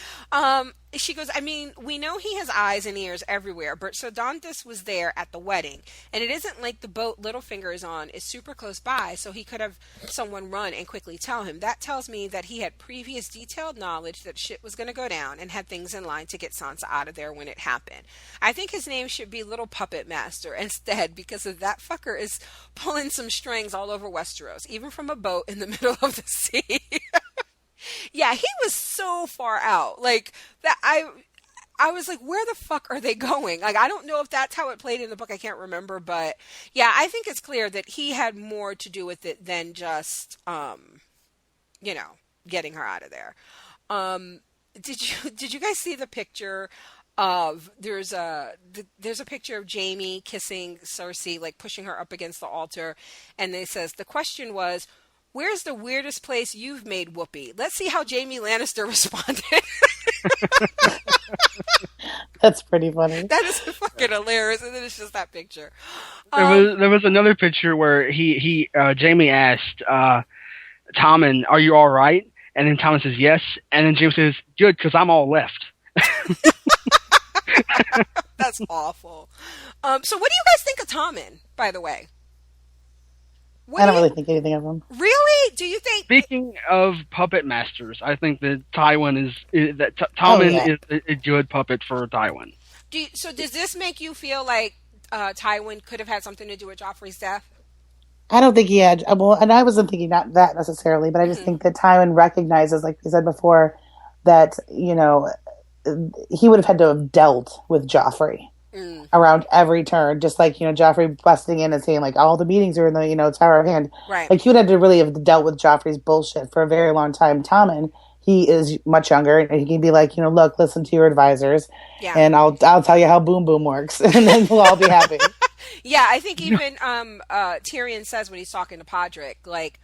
She goes, I mean, we know he has eyes and ears everywhere, but Sodontis was there at the wedding, and it isn't like the boat Littlefinger is on is super close by, so he could have someone run and quickly tell him. That tells me that he had previous detailed knowledge that shit was going to go down and had things in line to get Sansa out of there when it happened. I think his name should be Little Puppet Master instead, because of that fucker is pulling some strings all over Westeros, even from a boat in the middle of the sea. Yeah, he was so far out. Like that I was like, where the fuck are they going? Like, I don't know if that's how it played in the book. I can't remember, but yeah, I think it's clear that he had more to do with it than just getting her out of there. Did you guys see the picture of there's a picture of Jamie kissing Cersei, like pushing her up against the altar, and it says the question was, where's the weirdest place you've made whoopee? Let's see how Jamie Lannister responded. That's pretty funny. That is fucking hilarious, and then it's just that picture. There was another picture where Jamie asked Tommen, "Are you all right?" And then Tommen says yes, and then Jamie says, "Good, because I'm all left." That's awful. So what do you guys think of Tommen, by the way? I don't really think anything of him. Really? Do you think? Speaking of puppet masters, I think that Tywin Tommen is a good puppet for Tywin. So does this make you feel like Tywin could have had something to do with Joffrey's death? I don't think he had. Well, and I wasn't thinking not that necessarily, but I just think that Tywin recognizes, like we said before, that he would have had to have dealt with Joffrey. Around every turn, just like, Joffrey busting in and saying, like, all the meetings are in the, Tower of Hand. Right. Like, he would have to really have dealt with Joffrey's bullshit for a very long time. Tommen, he is much younger, and he can be like, look, listen to your advisors, and I'll tell you how Boom Boom works, and then we'll all be happy. Yeah, I think even Tyrion says when he's talking to Podrick, like,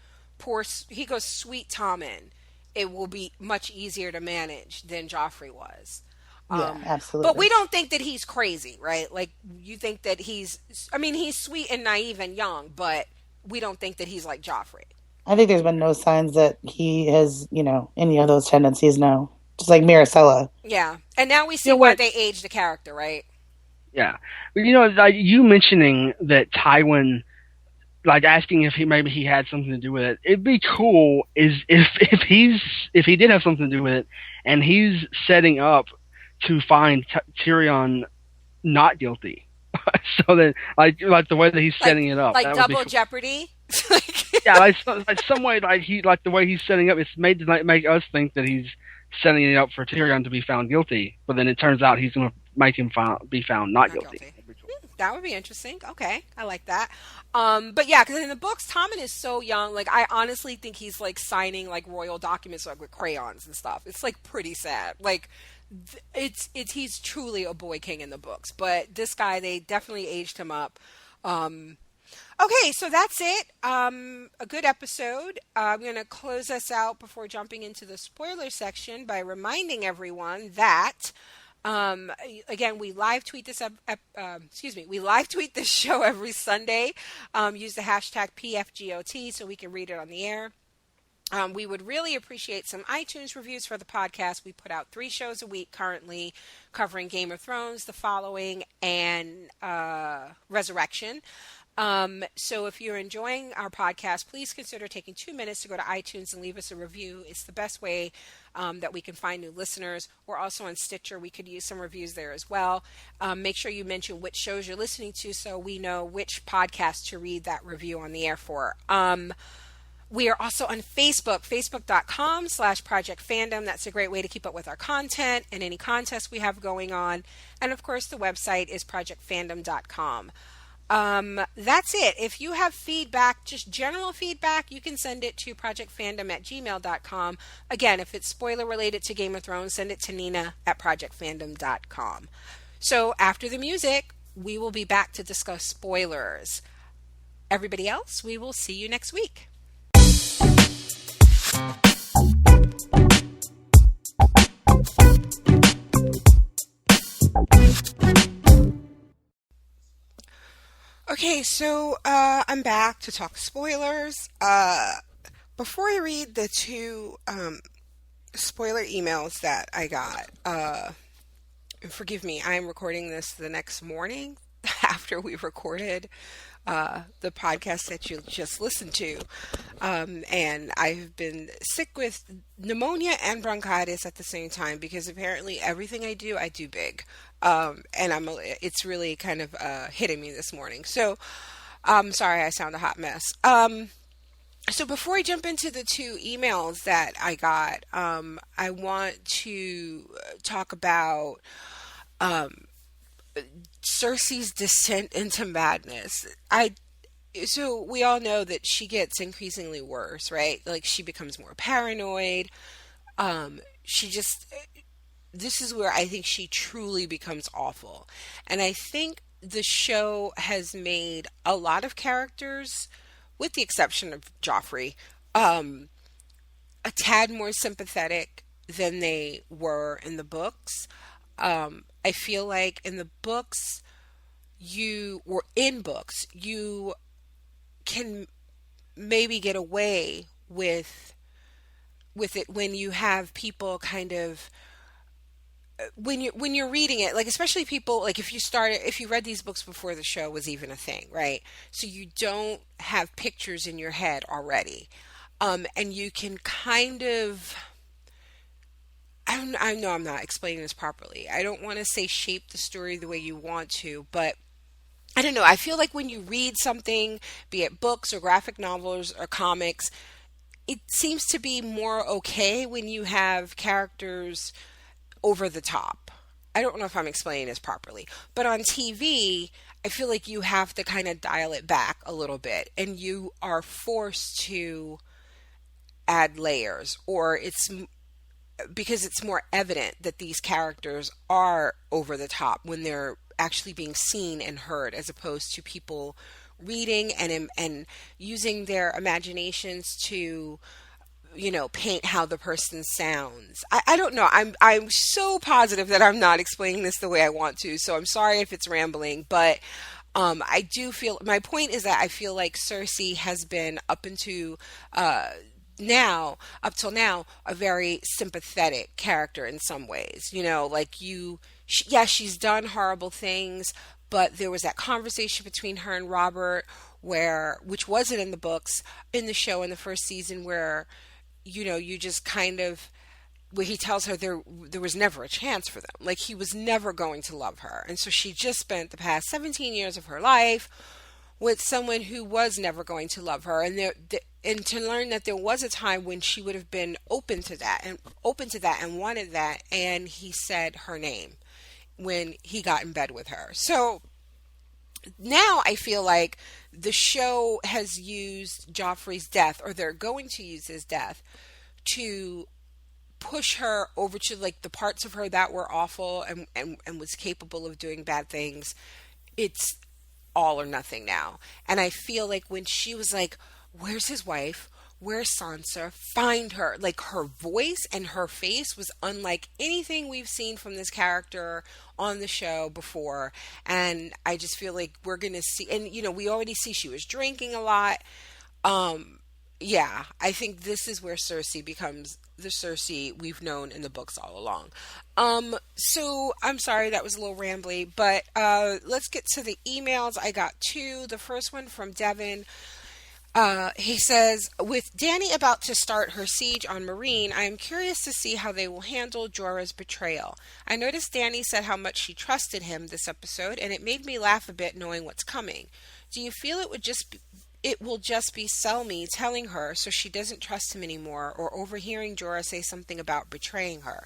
he goes, sweet Tommen, it will be much easier to manage than Joffrey was. Yeah, absolutely. But we don't think that he's crazy, right? Like, you think that he's sweet and naive and young, but we don't think that he's like Joffrey. I think there's been no signs that he has, any of those tendencies, no. Just like Maricela. Yeah. And now we see why they aged the character, right? Yeah, but like you mentioning that Tywin, like asking if he had something to do with it. It'd be cool is if he did have something to do with it, and he's setting up to find Tyrion not guilty. So that like the way that he's setting it up, like that would be double cool. jeopardy. Yeah, like some way, like the way he's setting up, it's made to make us think that he's setting it up for Tyrion to be found guilty, but then it turns out he's going to make him be found not guilty. That would be interesting. Okay, I like that. But yeah, because in the books, Tommen is so young. Like, I honestly think he's like signing like royal documents like with crayons and stuff. It's like pretty sad. Like, it's he's truly a boy king in the books. But this guy, they definitely aged him up. Okay, so that's it. A good episode. I'm going to close us out before jumping into the spoiler section by reminding everyone that, again, we live tweet this. We live tweet this show every Sunday. Use the hashtag PFGOT so we can read it on the air. We would really appreciate some iTunes reviews for the podcast. We put out 3 shows a week currently covering Game of Thrones, The Following, and Resurrection. So if you're enjoying our podcast, please consider taking 2 minutes to go to iTunes and leave us a review. It's the best way that we can find new listeners. We're also on Stitcher. We could use some reviews there as well. Make sure you mention which shows you're listening to so we know which podcast to read that review on the air for. We are also on Facebook, facebook.com/Project Fandom. That's a great way to keep up with our content and any contests we have going on. And of course, the website is projectfandom.com. That's it. If you have feedback, just general feedback, you can send it to projectfandom@gmail.com. Again, if it's spoiler related to Game of Thrones, send it to Nina@projectfandom.com. So after the music, we will be back to discuss spoilers. Everybody else, we will see you next week. Okay, so I'm back to talk spoilers. Before I read the 2 spoiler emails that I got, forgive me, I'm recording this the next morning after we recorded the podcast that you just listened to. And I've been sick with pneumonia and bronchitis at the same time because apparently everything I do big. And it's really kind of hitting me this morning. So I'm sorry I sound a hot mess. So before I jump into the 2 emails that I got, I want to talk about Cersei's descent into madness. So we all know that she gets increasingly worse, right? Like she becomes more paranoid. This is where I think she truly becomes awful. And I think the show has made a lot of characters, with the exception of Joffrey, a tad more sympathetic than they were in the books. I feel like in the books, you can maybe get away with it when you have people kind of when you're reading it, like especially people like if you read these books before the show was even a thing, right? So you don't have pictures in your head already, and you can kind of. I know I'm not explaining this properly. I don't want to say shape the story the way you want to, but I don't know. I feel like when you read something, be it books or graphic novels or comics, it seems to be more okay when you have characters over the top. I don't know if I'm explaining this properly, but on TV, I feel like you have to kind of dial it back a little bit and you are forced to add layers, or it's because it's more evident that these characters are over the top when they're actually being seen and heard, as opposed to people reading and using their imaginations to, paint how the person sounds. I don't know. I'm so positive that I'm not explaining this the way I want to, so I'm sorry if it's rambling, but I do feel, my point is that I feel like Cersei has been up till now, a very sympathetic character in some ways. yeah, she's done horrible things, but there was that conversation between her and Robert which wasn't in the books, in the show in the first season, where, you just kind of, where he tells her there was never a chance for them. Like, he was never going to love her. And so she just spent the past 17 years of her life with someone who was never going to love her, and to learn that there was a time when she would have been open to that and wanted that, and he said her name when he got in bed with her. So now I feel like the show has used Joffrey's death, or they're going to use his death, to push her over to, like, the parts of her that were awful and was capable of doing bad things. It's all or nothing now. And I feel like when she was like, where's his wife? Where's Sansa? Find her. Like, her voice and her face was unlike anything we've seen from this character on the show before. And I just feel like we're going to see, and, we already see she was drinking a lot. Yeah, I think this is where Cersei becomes the Cersei we've known in the books all along. So I'm sorry that was a little rambly, but let's get to the emails. I got two. The first one from Devin. He says, with Dany about to start her siege on Meereen, I am curious to see how they will handle Jorah's betrayal. I noticed Dany said how much she trusted him this episode, and it made me laugh a bit knowing what's coming. Do you feel it will just be Selmy telling her so she doesn't trust him anymore, or overhearing Jorah say something about betraying her?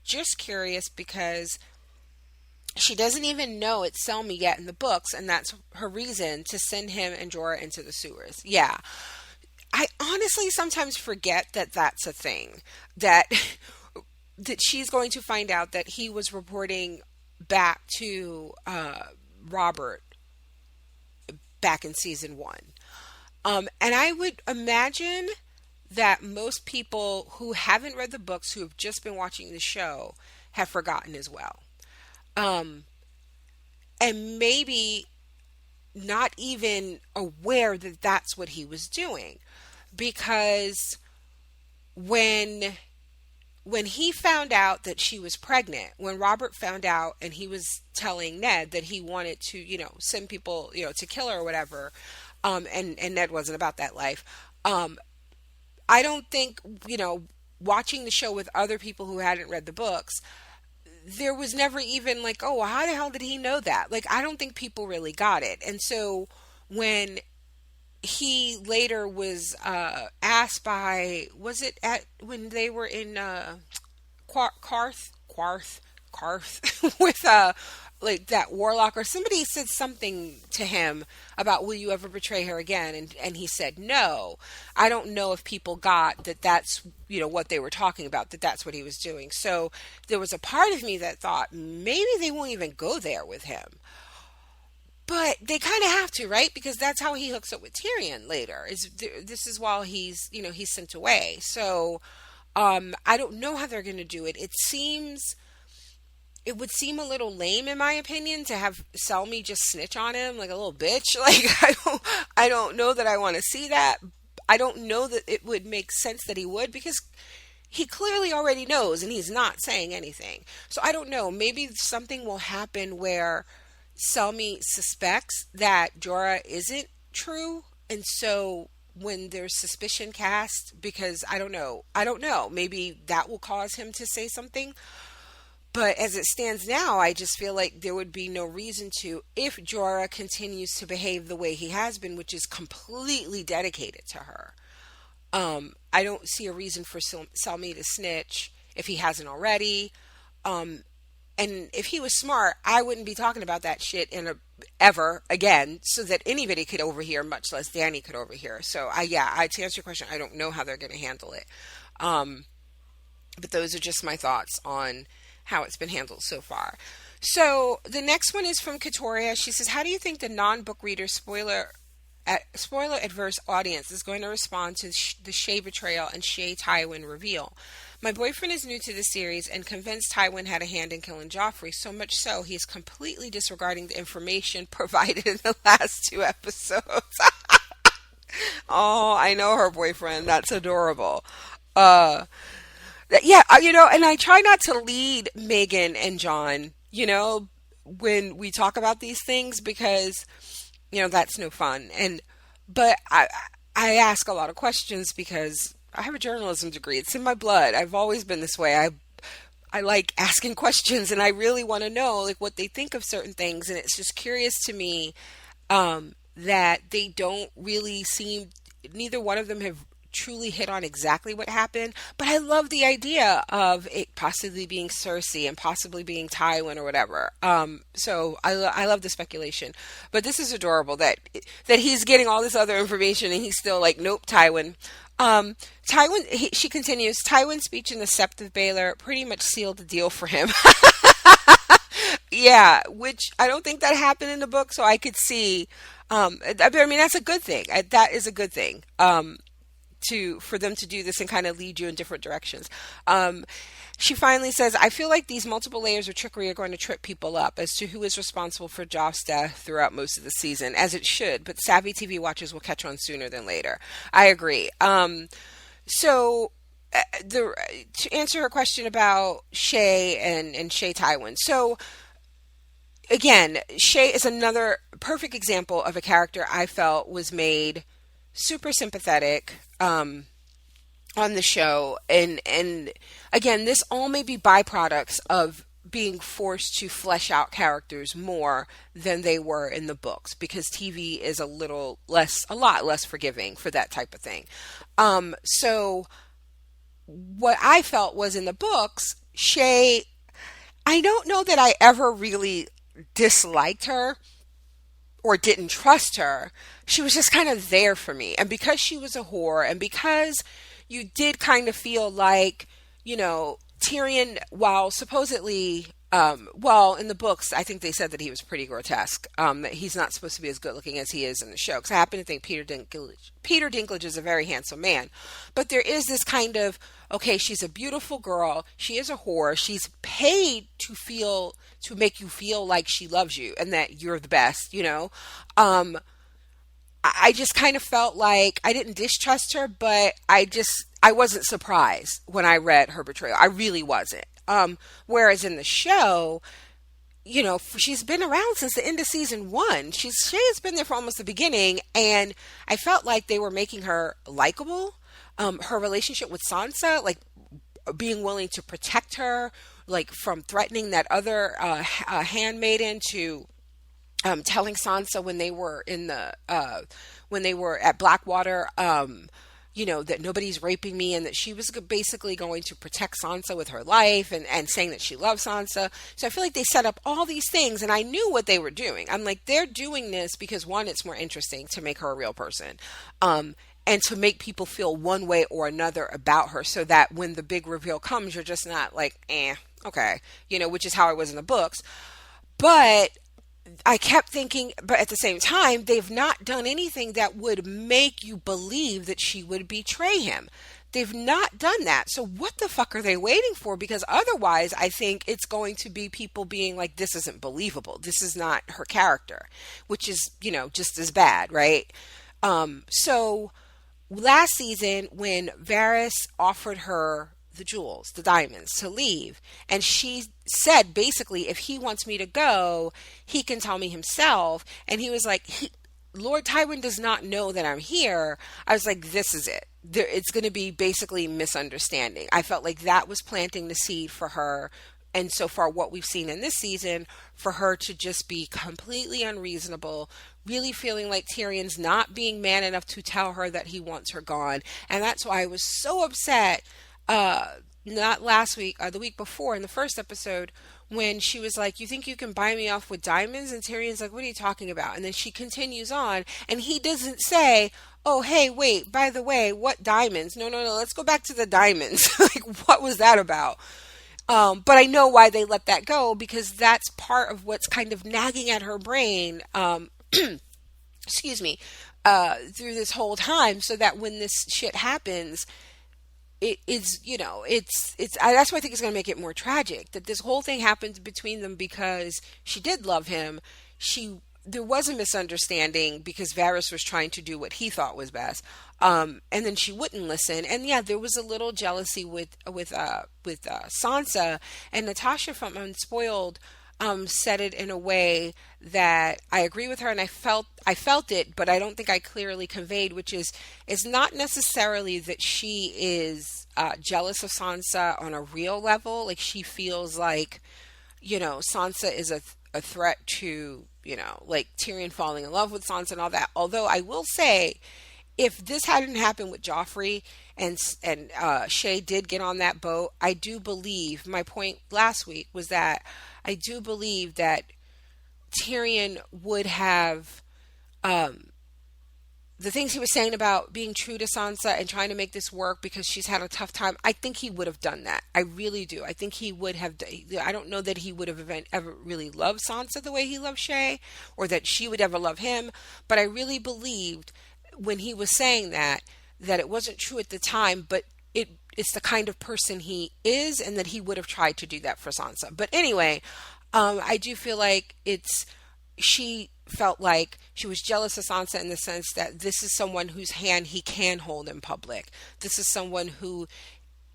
Just curious, because she doesn't even know it's Selmy yet in the books, and that's her reason to send him and Jorah into the sewers. Yeah. I honestly sometimes forget that that's a thing. That she's going to find out that he was reporting back to Robert back in season 1. And I would imagine that most people who haven't read the books, who have just been watching the show, have forgotten as well. And maybe not even aware that that's what he was doing. Because when he found out that she was pregnant, when Robert found out and he was telling Ned that he wanted to, send people, to kill her or whatever, and Ned wasn't about that life. I don't think, watching the show with other people who hadn't read the books, there was never even like, oh, how the hell did he know that? Like, I don't think people really got it. And so when he later was asked by, was it when they were in Qarth with like that warlock, or somebody said something to him about, will you ever betray her again? And he said no. I don't know if people got that that's what they were talking about, that that's what he was doing. So there was a part of me that thought maybe they won't even go there with him. But they kind of have to, right? Because that's how he hooks up with Tyrion later. This is while he's sent away. So I don't know how they're going to do it. It would seem a little lame, in my opinion, to have Selmy just snitch on him like a little bitch. Like, I don't know that I want to see that. I don't know that it would make sense that he would, because he clearly already knows and he's not saying anything. So I don't know. Maybe something will happen where Selmy suspects that Jorah isn't true, and so when there's suspicion cast, because I don't know, maybe that will cause him to say something. But as it stands now, I just feel like there would be no reason to, if Jorah continues to behave the way he has been, which is completely dedicated to her. I don't see a reason for Selmy to snitch if he hasn't already. And if he was smart, I wouldn't be talking about that shit ever again, so that anybody could overhear, much less Dany could overhear. So to answer your question, I don't know how they're going to handle it. But those are just my thoughts on how it's been handled so far. So the next one is from Katoria. She says, how do you think the non-book reader spoiler adverse audience is going to respond to the Shay betrayal and Shay Tywin reveal? My boyfriend is new to the series and convinced Tywin had a hand in killing Joffrey, so much so he is completely disregarding the information provided in the last 2 episodes. Oh, I know her boyfriend. That's adorable. And I try not to lead Megan and John, when we talk about these things, because that's no fun. But I ask a lot of questions because I have a journalism degree. It's in my blood. I've always been this way. I like asking questions, and I really want to know like what they think of certain things, and it's just curious to me that they don't really seem, neither one of them have truly hit on exactly what happened. But I love the idea of it possibly being Cersei and possibly being Tywin or whatever. So I love the speculation. But this is adorable that he's getting all this other information and he's still like, nope, Tywin. She continues, Tywin's speech in the Sept of Baelor pretty much sealed the deal for him. Yeah, which I don't think that happened in the book, so I could see. I mean, that's a good thing. That is a good thing. For them to do this and kind of lead you in different directions. She finally says, I feel like these multiple layers of trickery are going to trip people up as to who is responsible for Joff's death throughout most of the season, as it should, but savvy TV watchers will catch on sooner than later. I agree. So to answer her question about Shay and Shay Tywin. So again, Shay is another perfect example of a character I felt was made super sympathetic on the show, and again, this all may be byproducts of being forced to flesh out characters more than they were in the books, because TV is a lot less forgiving for that type of thing. So what I felt was in the books, Shay, I don't know that I ever really disliked her or didn't trust her. She was just kind of there for me. And because she was a whore, and because you did kind of feel like, Tyrion, while supposedly, in the books, I think they said that he was pretty grotesque. That he's not supposed to be as good looking as he is in the show. Because I happen to think Peter Dinklage is a very handsome man. But there is this kind of, okay, she's a beautiful girl. She is a whore. She's paid to make you feel like she loves you and that you're the best, I just kind of felt like I didn't distrust her, but I wasn't surprised when I read her betrayal. I really wasn't. Whereas in the show, she's been around since the end of season 1. She has been there for almost the beginning, and I felt like they were making her likable. Her relationship with Sansa, like being willing to protect her, like from threatening that other handmaiden to telling Sansa when they were when they were at Blackwater, that nobody's raping me, and that she was basically going to protect Sansa with her life, and saying that she loves Sansa. So I feel like they set up all these things, and I knew what they were doing. I'm like, they're doing this because, one, it's more interesting to make her a real person. And to make people feel one way or another about her, so that when the big reveal comes, you're just not like, okay, which is how I was in the books. But I kept thinking, but at the same time, they've not done anything that would make you believe that she would betray him. They've not done that. So what the fuck are they waiting for? Because otherwise, I think it's going to be people being like, this isn't believable. This is not her character, which is, just as bad, right? So last season, when Varys offered her the jewels, the diamonds, to leave, and she said basically, if he wants me to go, he can tell me himself, and he was like, Lord Tywin does not know that I'm here. I was like, this is it. It's going to be basically misunderstanding. I felt like that was planting the seed for her, and so far what we've seen in this season, for her to just be completely unreasonable, really feeling like Tyrion's not being man enough to tell her that he wants her gone. And that's why I was so upset, not last week, the week before in the first episode, when she was like, you think you can buy me off with diamonds? And Tyrion's like, what are you talking about? And then she continues on, and he doesn't say, oh, hey, wait, by the way, what diamonds? No, let's go back to the diamonds. Like, what was that about? But I know why they let that go, because that's part of what's kind of nagging at her brain, excuse me, through this whole time, so that when this shit happens, it's that's why I think it's going to make it more tragic, that this whole thing happened between them because she did love him. There was a misunderstanding because Varys was trying to do what he thought was best. And then she wouldn't listen. And yeah, there was a little jealousy with Sansa, and Natasha from Unspoiled said it in a way that I agree with her, and I felt it, but I don't think I clearly conveyed, which is not necessarily that she is jealous of Sansa on a real level. Like, she feels like, Sansa is a threat to, like Tyrion falling in love with Sansa and all that. Although I will say, if this hadn't happened with Joffrey and Shay did get on that boat, I do believe, my point last week was that I do believe that Tyrion would have, the things he was saying about being true to Sansa and trying to make this work because she's had a tough time. I think he would have done that. I really do. I think he would have. I don't know that he would have ever really loved Sansa the way he loved Shay, or that she would ever love him. But I really believed when he was saying that it wasn't true at the time, but it's the kind of person he is, and that he would have tried to do that for Sansa. But anyway, I do feel like she felt like she was jealous of Sansa in the sense that this is someone whose hand he can hold in public. This is someone who,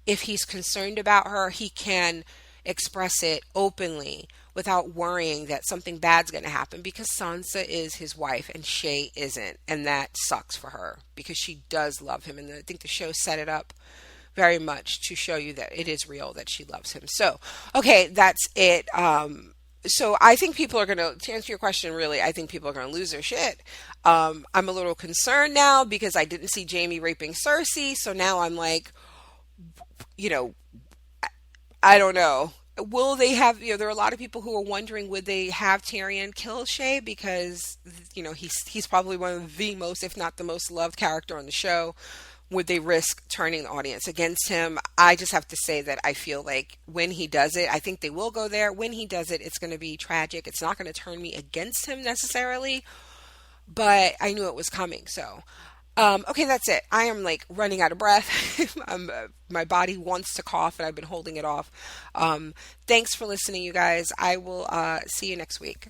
if he's concerned about her, he can express it openly without worrying that something bad's going to happen, because Sansa is his wife and Shay isn't, and that sucks for her because she does love him, and I think the show set it up very much to show you that it is real that she loves him. So, okay, that's it. So I think people are going to answer your question, really, I think people are going to lose their shit. I'm a little concerned now because I didn't see Jaime raping Cersei. So now I'm like, I don't know. Will they have, there are a lot of people who are wondering, would they have Tyrion kill Shay? Because, he's probably one of the most, if not the most loved character on the show. Would they risk turning the audience against him? I just have to say that I feel like when he does it, I think they will go there. When he does it, it's going to be tragic. It's not going to turn me against him necessarily, but I knew it was coming. So, okay, that's it. I am like running out of breath. My body wants to cough and I've been holding it off. Thanks for listening, you guys. I will see you next week.